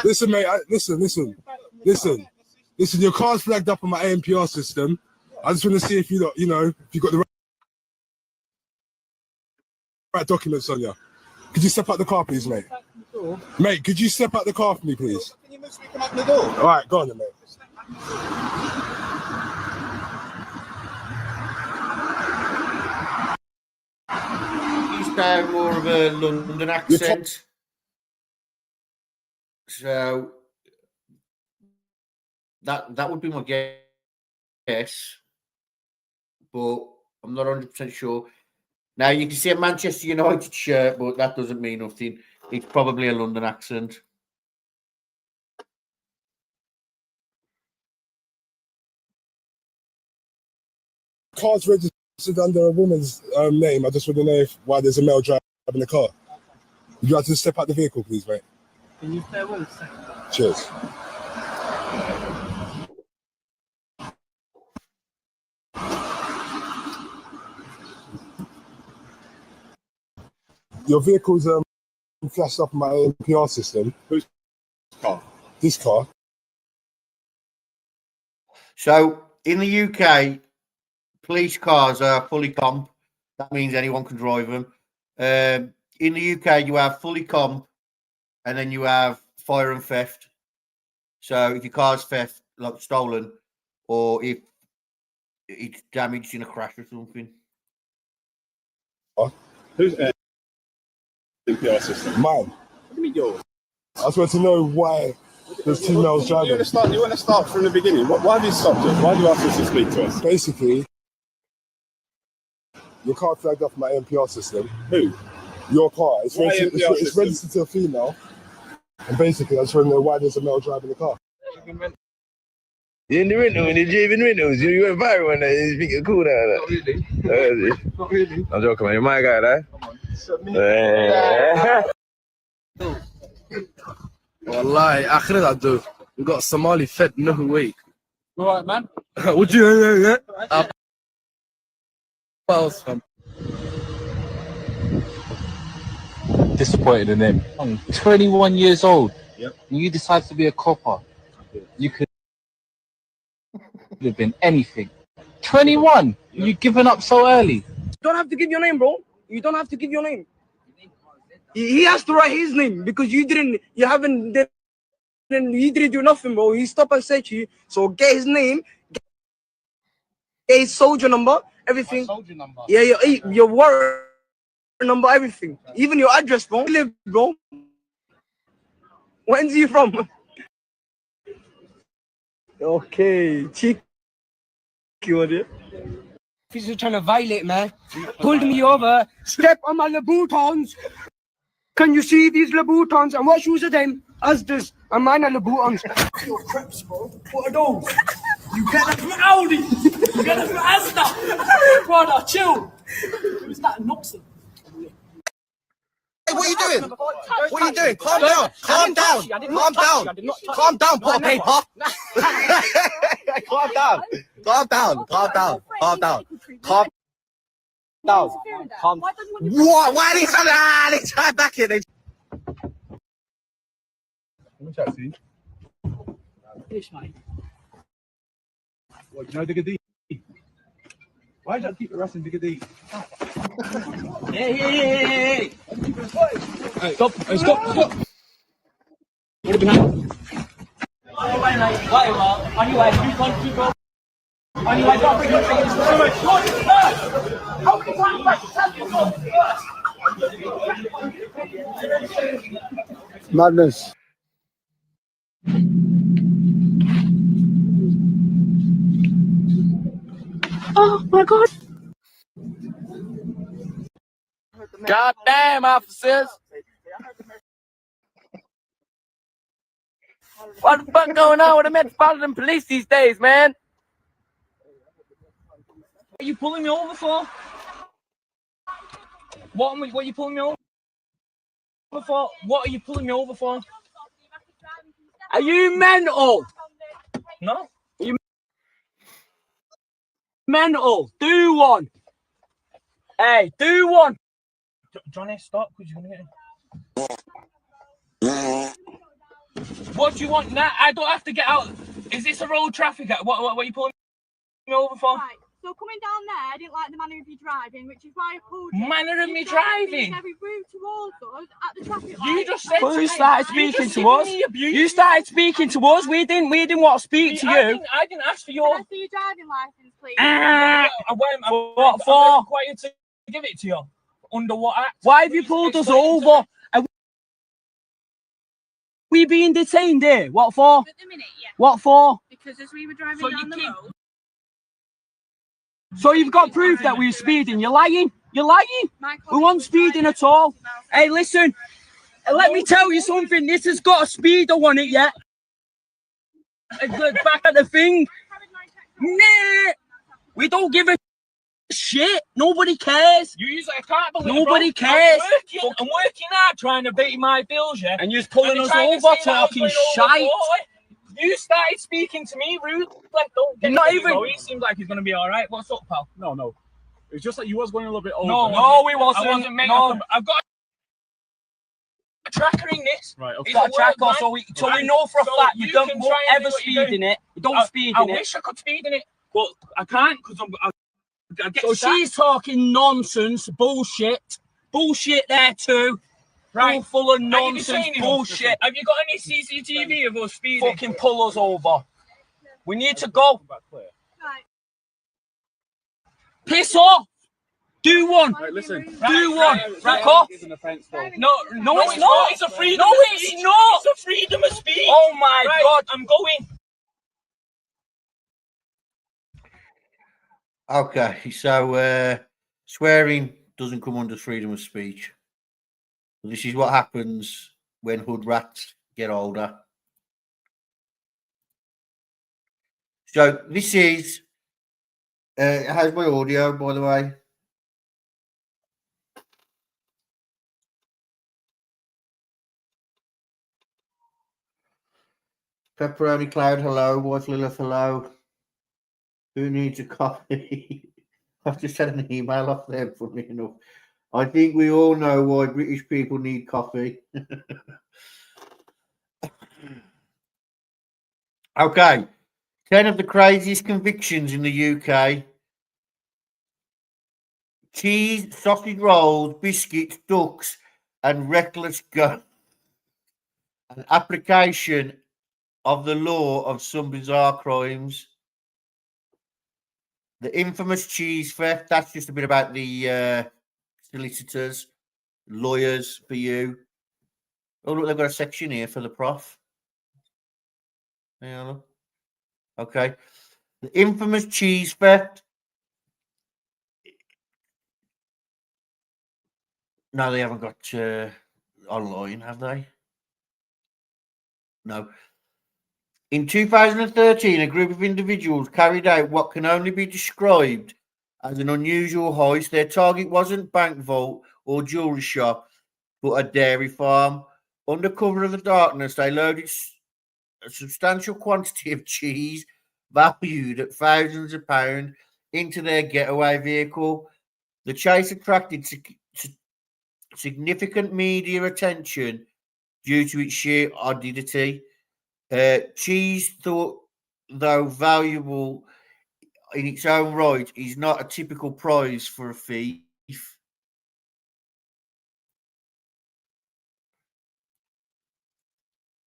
I: Listen, mate, listen. Your car's flagged up on my ANPR system. I just want to see if if you got the right documents on you. Could you step out the car, please, mate? Mate, could you step out the car for me, please?
H: Can you move so we can open the door?
I: All right, go on then, mate.
B: He's got more of a London accent. So that would be my guess, but I'm not 100% sure. Now you can see a Manchester United shirt, but that doesn't mean nothing. It's probably a London accent.
I: Car's registered under a woman's name. I just want to know why there's a male driving the car. Would you like to step out the vehicle, please, mate?
F: Can you stay with us a second?
I: Cheers. Your vehicle's flashed up in my ANPR system.
H: Whose car?
I: This car.
B: So in the UK, police cars are fully comp. That means anyone can drive them. In the UK, you have fully comp, and then you have fire and theft. So if your car's theft, like stolen, or if it's damaged in a crash or something.
H: Who's NPR system?
I: Mine.
H: What do you mean yours?
I: I just want to know why there's two males driving.
H: You want to start from the beginning. Why have you stopped us? Why do you ask us to speak to us?
I: Basically, your car flagged off my NPR system.
H: Who?
I: Your car. It's
H: Why
I: registered,
H: NPR
I: it's
H: system?
I: registered to a female. And basically, I just want to know why there's a male driving the car.
J: You're in the window, when you're driving windows, you went viral and you think you're cool now.
F: Not really. Not really.
J: I'm joking, man. You're my guy, right? Wallahi, akhir I do. We got Somali fed, no way.
F: All right, man.
J: Would you? What else, fam?
C: Disappointed in him. 21 years old.
H: Yep.
C: You decide to be a copper. You could have been anything. 21.
H: Yep.
C: You given up so early.
E: You don't have to give your name, bro. You don't have to give your name. He has to write his name because you didn't do nothing, bro. He stopped and said to you, so get his name, get his soldier number, everything.
F: Soldier number.
E: Yeah, your warrant number, everything. Even your address, bro. Live, bro. When's you from? Okay, cheeky, what it?
K: He's just trying to violate me. Pulled me over. Step on my Louboutins. Can you see these Louboutins? And what shoes are them? Asdas. And mine are Louboutins. Your creps, bro. What are those? You get them from Audi. You get them from Asda. Brother, chill. Who's that Noxon?
J: Hey, what are you doing? What are you doing? Calm down. Calm down. Calm down. Calm down, pot of paper. Calm down. Calm down. Calm down. Calm down. Calm down. What? Why are they trying to try back in?
H: Let me chat to you.
K: Finish, mate.
H: What, you know Digger D? Why do you keep harassing Digger D?
K: Hey.
H: Hey, stop. Hey, stop. What have been happening?
K: Anyway, mate. Whatever. Anyway, you want to go. Anyway, don't bring your fingers to the How many times have you got?
H: Madness.
K: Oh my God.
L: God damn, officers. What the fuck going on with the Metropolitan Police these days, man?
F: What are you pulling me over for? What are you pulling me over for? What are you pulling me over for?
K: Are you mental?
F: No.
K: Are you mental? Do one. Hey, do one.
F: Johnny, stop, because you're going to get it. What do you want now? I don't have to get out. Is this a road traffic? What are you pulling me over for?
D: Right, so coming down there, I didn't like the manner of you driving, which is why I pulled you.
F: Manner of
D: You
F: me
D: started being
F: driving?
D: very rude towards us at the traffic light.
F: You just said
K: Well,
F: to
K: you
F: me,
K: started
F: you
K: speaking
F: just
K: to
F: given
K: us.
F: me abuse.
K: You started speaking to us. We didn't want to speak to you.
F: I didn't ask for
D: Can
F: your.
D: I see your driving license, please?
K: What for?
F: I'm required to give it to you. Under what act?
K: Why have you pulled us over? Are we being detained here? What for?
D: At the minute, yeah.
K: What for?
D: Because as we were driving down the road.
K: So you've got proof that we were speeding. You're lying. You're lying. We weren't speeding at all. Hey, listen. Let me tell you something. This has got a speedo on it, yeah? Back at the thing. Nah. We don't give a shit. Nobody cares.
F: I can't believe
K: Nobody cares.
F: I'm working hard trying to pay my bills, yeah?
K: And you're pulling
F: And
K: us
F: trying to
K: over,
F: say that I was
K: talking
F: going
K: shite.
F: You started speaking to me rude. Like, don't get
K: Not
F: it,
K: even-
F: bro. He seems like he's going to be all right. What's up, pal?
H: No. It's just that you was going a little bit over.
K: No, we wasn't.
F: I wasn't, mate.
K: No.
F: I've got a tracker in this.
H: Right, okay.
F: It's
K: Got
F: a
K: a tracker,
F: work
K: so
F: van.
K: we know for a
F: So
K: fact you
F: you
K: don't
F: can
K: won't
F: try and
K: ever
F: do what
K: speed
F: you're doing.
K: in it. You don't speed
F: I
K: in it.
F: wish I could speed in it, but I can't because I get
K: So
F: sacked.
K: she's talking nonsense, bullshit there too.
F: Right.
K: Full of
F: Are you
K: nonsense,
F: detaining us?
K: bullshit.
F: Have you got any CCTV of us speeding?
K: Fucking pull us over. We need to go.
D: Right.
K: Piss off. Do one.
H: Right, listen.
K: Do one. Right,
H: Go.
K: off.
H: Is an offence, though.
K: No, it's
F: It's
K: not.
F: It's a freedom
K: No,
F: of
K: it's
F: speech.
K: not.
F: It's a freedom of speech.
K: Oh my
F: Right,
K: God.
F: I'm going.
B: Okay, so swearing doesn't come under freedom of speech. This is what happens when hood rats get older. So this is how's my audio, by the way? Pepperoni Cloud, hello. White Lilith, hello. Who needs a coffee? I've just had an email off there, funny enough. I think we all know why British people need coffee. Okay. 10 of the craziest convictions in the UK. Cheese, sausage rolls, biscuits, ducks, and reckless gun. An application of the law of some bizarre crimes. The infamous cheese theft. That's just a bit about the solicitors, lawyers for you. Oh, look, they've got a section here for the prof. Yeah, look. Okay. The infamous cheese theft. No, they haven't got online, have they? No. In 2013, a group of individuals carried out what can only be described as an unusual heist. Their target wasn't bank vault or jewelry shop, but a dairy farm. Under cover of the darkness, they loaded a substantial quantity of cheese valued at thousands of pounds into their getaway vehicle. The chase attracted significant media attention due to its sheer oddity. Cheese, though valuable in its own right, is not a typical prize for a thief.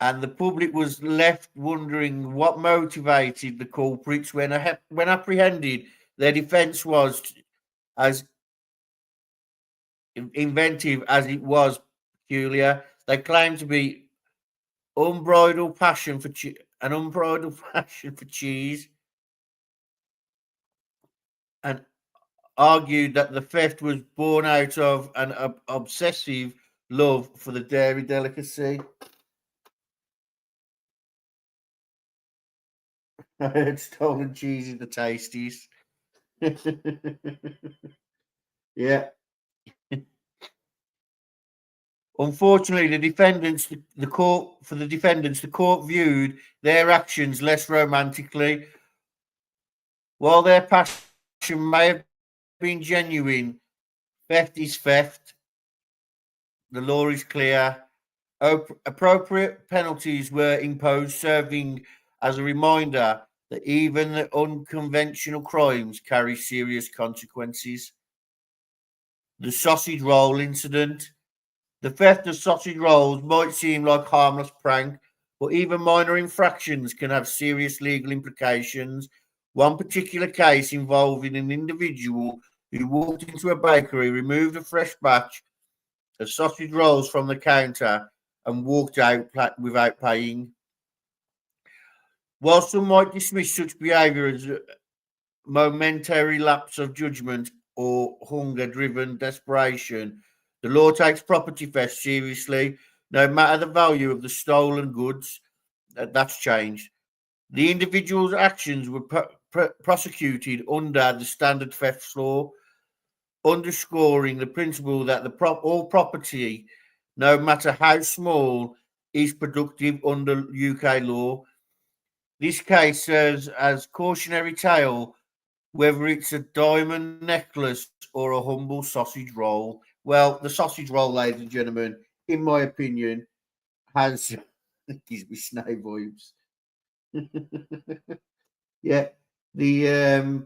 B: And the public was left wondering what motivated the culprits. When apprehended, their defense was as inventive as it was peculiar. They claimed to be unbridled passion for cheese and argued that the theft was born out of an obsessive love for the dairy delicacy. I heard stolen cheese is the tastiest. Yeah. Unfortunately, the court viewed their actions less romantically. While their passion may have been genuine, theft is theft. The law is clear. Appropriate penalties were imposed, serving as a reminder that even the unconventional crimes carry serious consequences. The sausage roll incident. The theft of sausage rolls might seem like a harmless prank, but even minor infractions can have serious legal implications. One particular case involving an individual who walked into a bakery, removed a fresh batch of sausage rolls from the counter, and walked out without paying. While some might dismiss such behaviour as a momentary lapse of judgment or hunger-driven desperation, the law takes property theft seriously, no matter the value of the stolen goods. That's changed. The individual's actions were prosecuted under the standard theft law, underscoring the principle that all property, no matter how small, is productive under UK law. This case serves as cautionary tale, whether it's a diamond necklace or a humble sausage roll. Well, the sausage roll, ladies and gentlemen, in my opinion, has gives me snake vibes. Yeah, the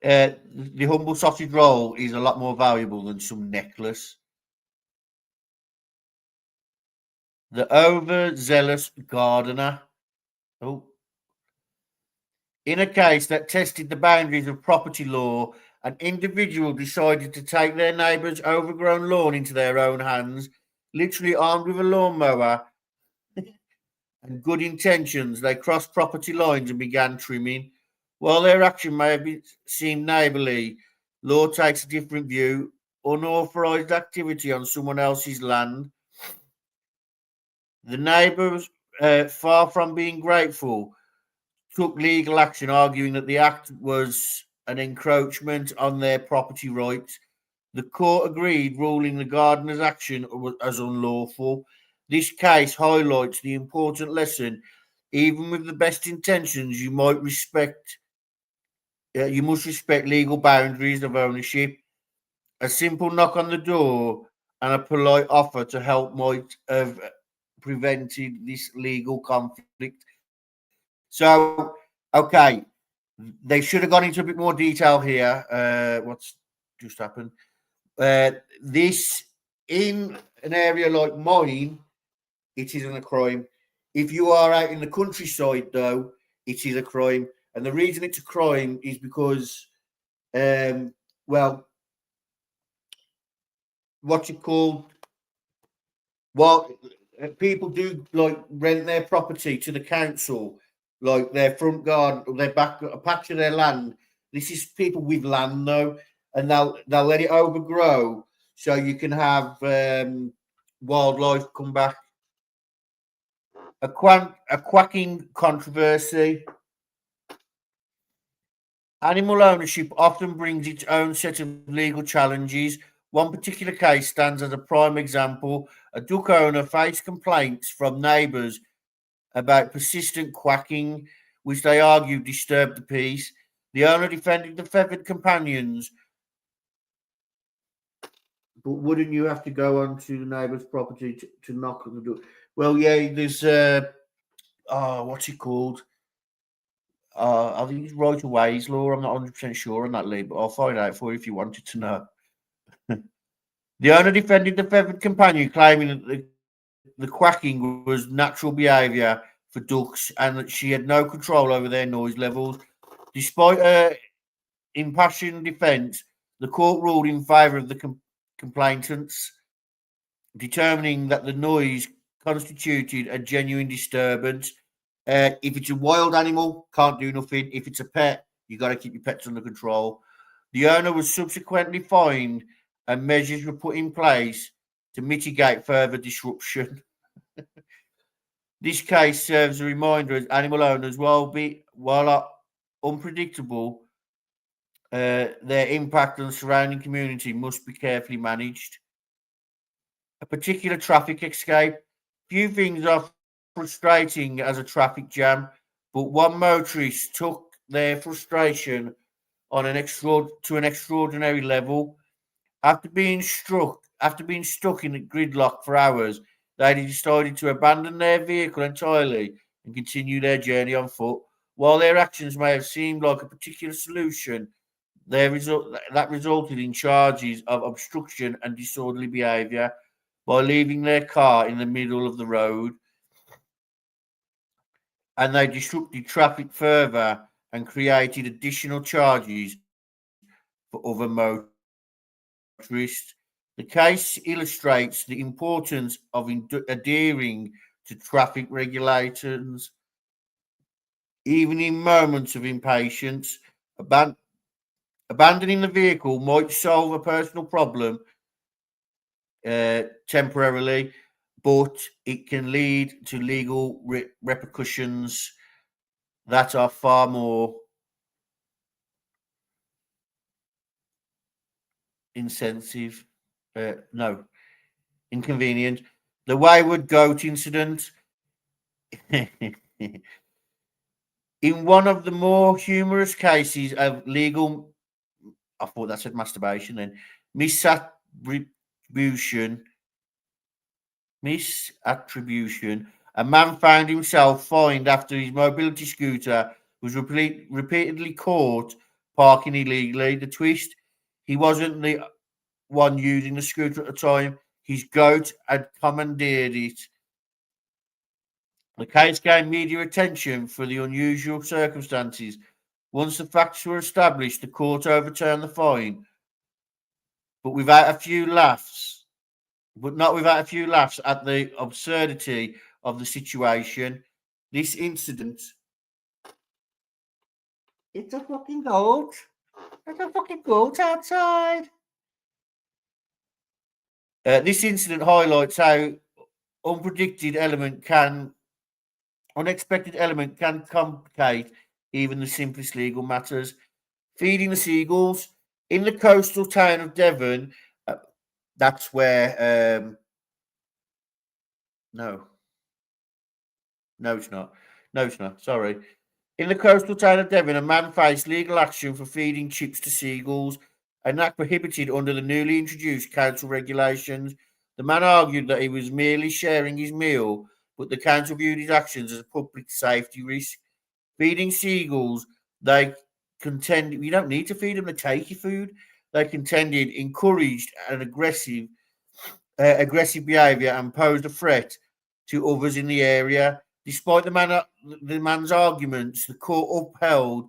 B: the humble sausage roll is a lot more valuable than some necklace. The overzealous gardener. Oh. In a case that tested the boundaries of property law, an individual decided to take their neighbour's overgrown lawn into their own hands, literally armed with a lawnmower and good intentions. They crossed property lines and began trimming. While their action may have seemed neighbourly, law takes a different view. Unauthorised activity on someone else's land. The neighbours, far from being grateful, took legal action, arguing that the act was an encroachment on their property rights. The court agreed, ruling the gardener's action as unlawful. This case highlights the important lesson: even with the best intentions, you must respect legal boundaries of ownership. A simple knock on the door and a polite offer to help might have prevented this legal conflict. So, okay, they should have gone into a bit more detail here. What's just happened? This, in an area like mine, it isn't a crime. If you are out in the countryside, though, it is a crime. And the reason it's a crime is because, well, what's it called? Well, people do like rent their property to the council, like their front garden, their back, a patch of their land. This is people with land though, and they'll let it overgrow so you can have wildlife come back. A quacking controversy. Animal ownership often brings its own set of legal challenges. One particular case stands as a prime example. A duck owner faced complaints from neighbours about persistent quacking, which they argued disturbed the peace. The owner defended the feathered companions. But wouldn't you have to go onto the neighbour's property to knock on the door? Well, yeah, there's what's it called? I think it's right of ways law. I'm not 100% sure on that, Lee, but I'll find out for you if you wanted to know. The owner defended the feathered companion, claiming that the quacking was natural behaviour for ducks and that she had no control over their noise levels. Despite her impassioned defence, the court ruled in favour of the complainants, determining that the noise constituted a genuine disturbance. If it's a wild animal, can't do nothing. If it's a pet, you got to keep your pets under control. The owner was subsequently fined and measures were put in place to mitigate further disruption. This case serves a reminder as animal owners, while unpredictable, their impact on the surrounding community must be carefully managed. A particular traffic escape. Few things are frustrating as a traffic jam, but one motorist took their frustration on to an extraordinary level. After being stuck in a gridlock for hours, they decided to abandon their vehicle entirely and continue their journey on foot. While their actions may have seemed like a particular solution, that resulted in charges of obstruction and disorderly behaviour by leaving their car in the middle of the road, and they disrupted traffic further and created additional charges for other motorists. The case illustrates the importance of adhering to traffic regulations, even in moments of impatience. Abandoning the vehicle might solve a personal problem temporarily, but it can lead to legal repercussions that are far more inconvenient. The wayward goat incident. In one of the more humorous cases of legal, I thought that said masturbation then, misattribution, a man found himself fined after his mobility scooter was repeatedly caught parking illegally. The twist, he wasn't the one using the scooter at the time. His goat had commandeered it. The case gained media attention for the unusual circumstances. Once the facts were established, the court overturned the fine, but not without a few laughs at the absurdity of the situation. This incident. It's a fucking goat. There's a fucking goat outside. This incident highlights how unexpected element can complicate even the simplest legal matters. Feeding the seagulls in the coastal town of Devon. That's where. No, it's not. Sorry. In the coastal town of Devon, a man faced legal action for feeding chips to seagulls, an act prohibited under the newly introduced council regulations. The man argued that he was merely sharing his meal, but the council viewed his actions as a public safety risk. Feeding seagulls, they contended, you don't need to feed them, they take your food. They contended, encouraged an aggressive behaviour and posed a threat to others in the area. Despite the man's arguments, the court upheld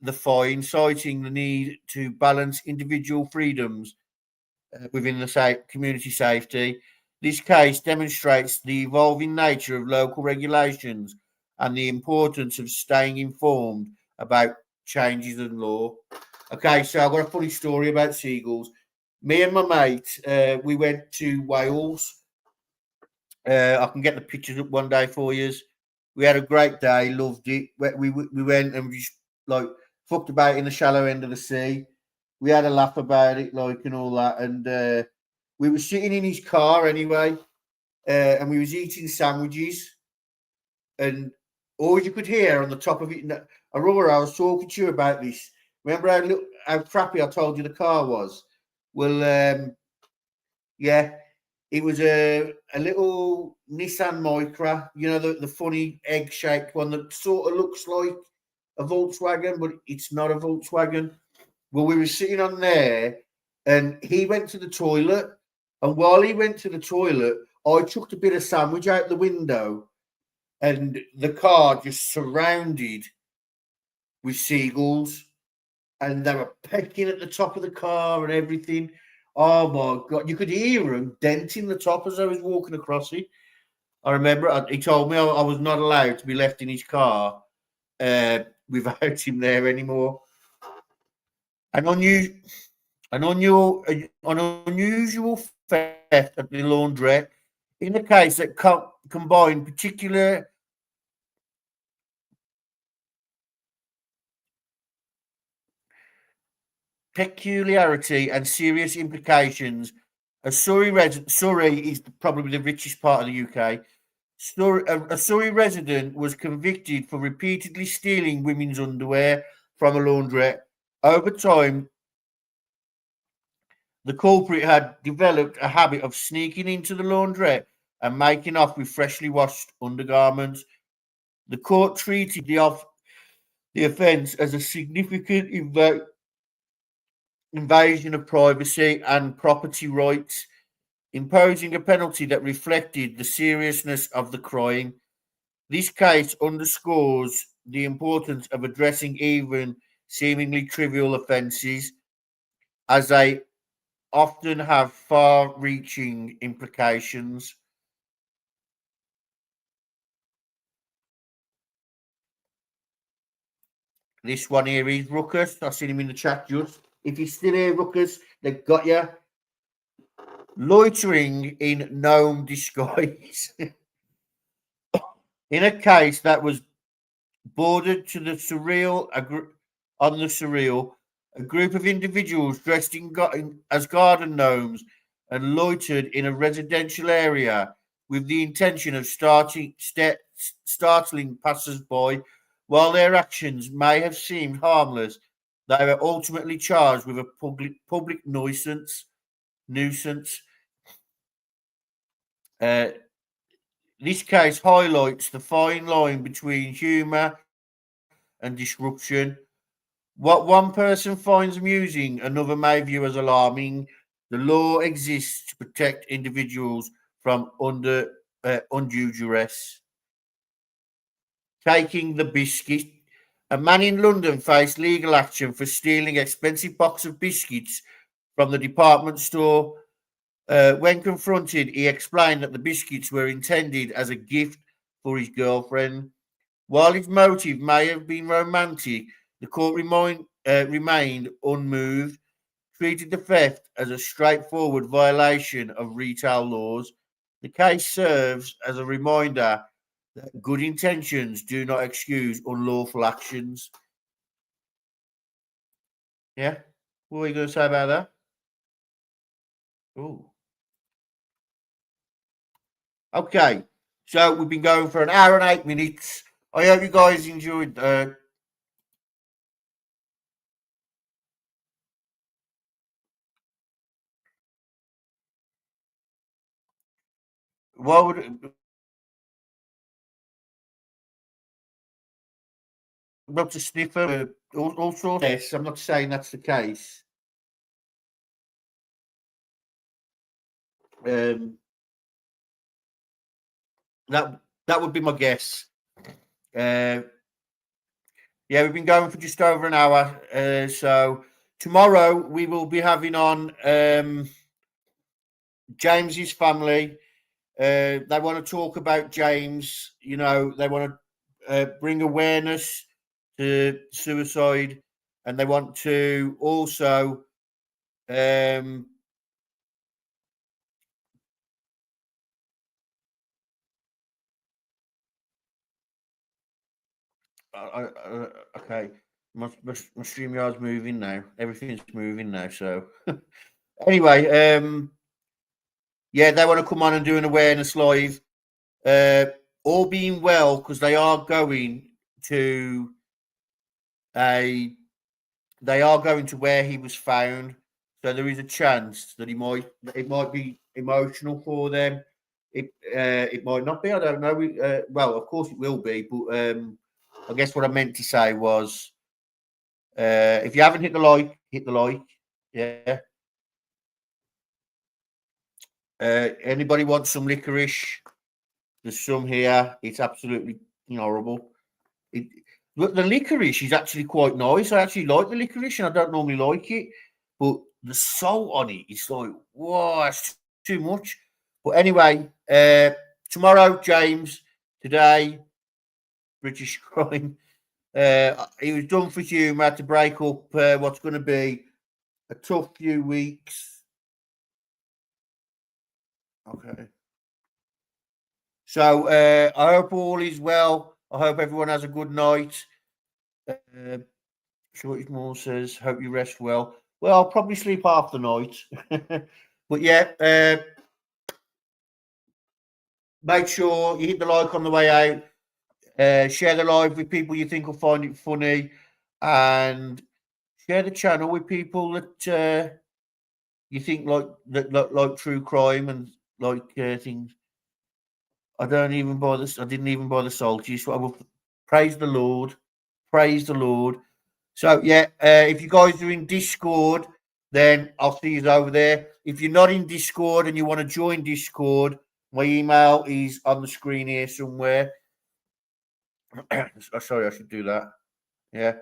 B: the fine, citing the need to balance individual freedoms within the community safety. This case demonstrates the evolving nature of local regulations and the importance of staying informed about changes in law. Okay, so I've got a funny story about seagulls. Me and my mate, we went to Wales. I can get the pictures up one day for you. We had a great day, loved it. We went and just like fucked about in the shallow end of the sea. We had a laugh about it, like, and all that. And we were sitting in his car anyway, and we was eating sandwiches. And all you could hear on the top of it, Aurora, I was talking to you about this. Remember how crappy I told you the car was? Well, yeah, it was a little Nissan Micra, you know, the funny egg-shaped one that sort of looks like a Volkswagen, but it's not a Volkswagen. Well, we were sitting on there, and he went to the toilet, and while he went to the toilet, I chucked a bit of sandwich out the window, and the car just surrounded with seagulls, and they were pecking at the top of the car and everything. Oh my God, you could hear them denting the top as I was walking across it. I remember he told me I was not allowed to be left in his car without him there anymore. An unusual theft at the laundrette in a case that combined particular peculiarity and serious implications. Surrey is probably the richest part of the UK. A Surrey resident was convicted for repeatedly stealing women's underwear from a laundrette. Over time, the culprit had developed a habit of sneaking into the laundrette and making off with freshly washed undergarments. The court treated the offence as a significant invasion of privacy and property rights, imposing a penalty that reflected the seriousness of the crime. This case underscores the importance of addressing even seemingly trivial offences, as they often have far-reaching implications. This one here is Ruckus. I've seen him in the chat just. If you're still here, Ruckus, they've got you. Loitering in gnome disguise. In a case that was bordered to the surreal, a group of individuals dressed as garden gnomes and loitered in a residential area with the intention of startling passers-by. While their actions may have seemed harmless, they were ultimately charged with a public nuisance. This case highlights the fine line between humour and disruption. What one person finds amusing, another may view as alarming. The law exists to protect individuals from undue duress. Taking the biscuit. A man in London faced legal action for stealing expensive box of biscuits from the department store. When confronted, he explained that the biscuits were intended as a gift for his girlfriend. While his motive may have been romantic, the court remained unmoved, treated the theft as a straightforward violation of retail laws. The case serves as a reminder that good intentions do not excuse unlawful actions. Yeah? What are you going to say about that? Ooh. Okay, so we've been going for an hour and 8 minutes. I hope you guys enjoyed. What would not to sniffer all sorts? Yes, I'm not saying that's the case. That would be my guess. Yeah, we've been going for just over an hour. So tomorrow we will be having on James's family. They want to talk about James. You know, they want to bring awareness to suicide, and they want to also okay, my StreamYard's moving now. Everything's moving now. So anyway, yeah, they want to come on and do an awareness live. All being well, because they are going to where he was found. So there is a chance that it might be emotional for them. It might not be. I don't know. Well, of course it will be, but I guess what I meant to say was, if you haven't hit the like, hit the like. Yeah. Anybody want some licorice? There's some here. It's absolutely horrible. The licorice is actually quite nice. I actually like the licorice, and I don't normally like it, but the salt on it is like, wow, it's too much. But anyway, tomorrow, James. Today, British crime. It was done for humour to break up what's going to be a tough few weeks. Okay. So I hope all is well. I hope everyone has a good night. Shortage Moore says, hope you rest well. Well, I'll probably sleep half the night. But yeah, make sure you hit the like on the way out. Share the live with people you think will find it funny. And share the channel with people that you think like true crime and like things. I didn't even buy the salty. So I will praise the Lord. Praise the Lord. So yeah, if you guys are in Discord, then I'll see you over there. If you're not in Discord and you want to join Discord, my email is on the screen here somewhere. Sorry, I should do that. Yeah.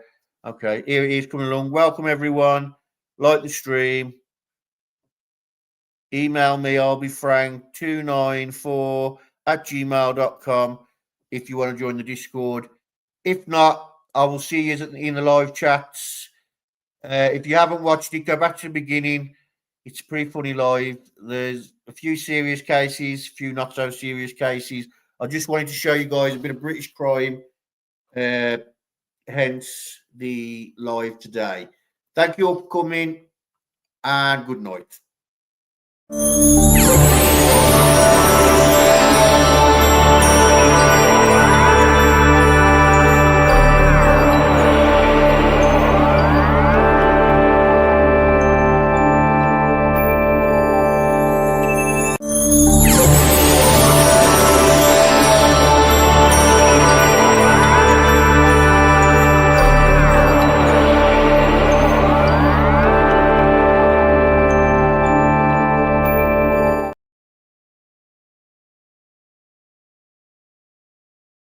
B: Okay. Here it is coming along. Welcome everyone. Like the stream. Email me, I'll be frank294@gmail.com if you want to join the Discord. If not, I will see you in the live chats. If you haven't watched it, go back to the beginning. It's pretty funny live. There's a few serious cases, a few not so serious cases. I just wanted to show you guys a bit of British crime, hence the live today. Thank you all for coming and good night.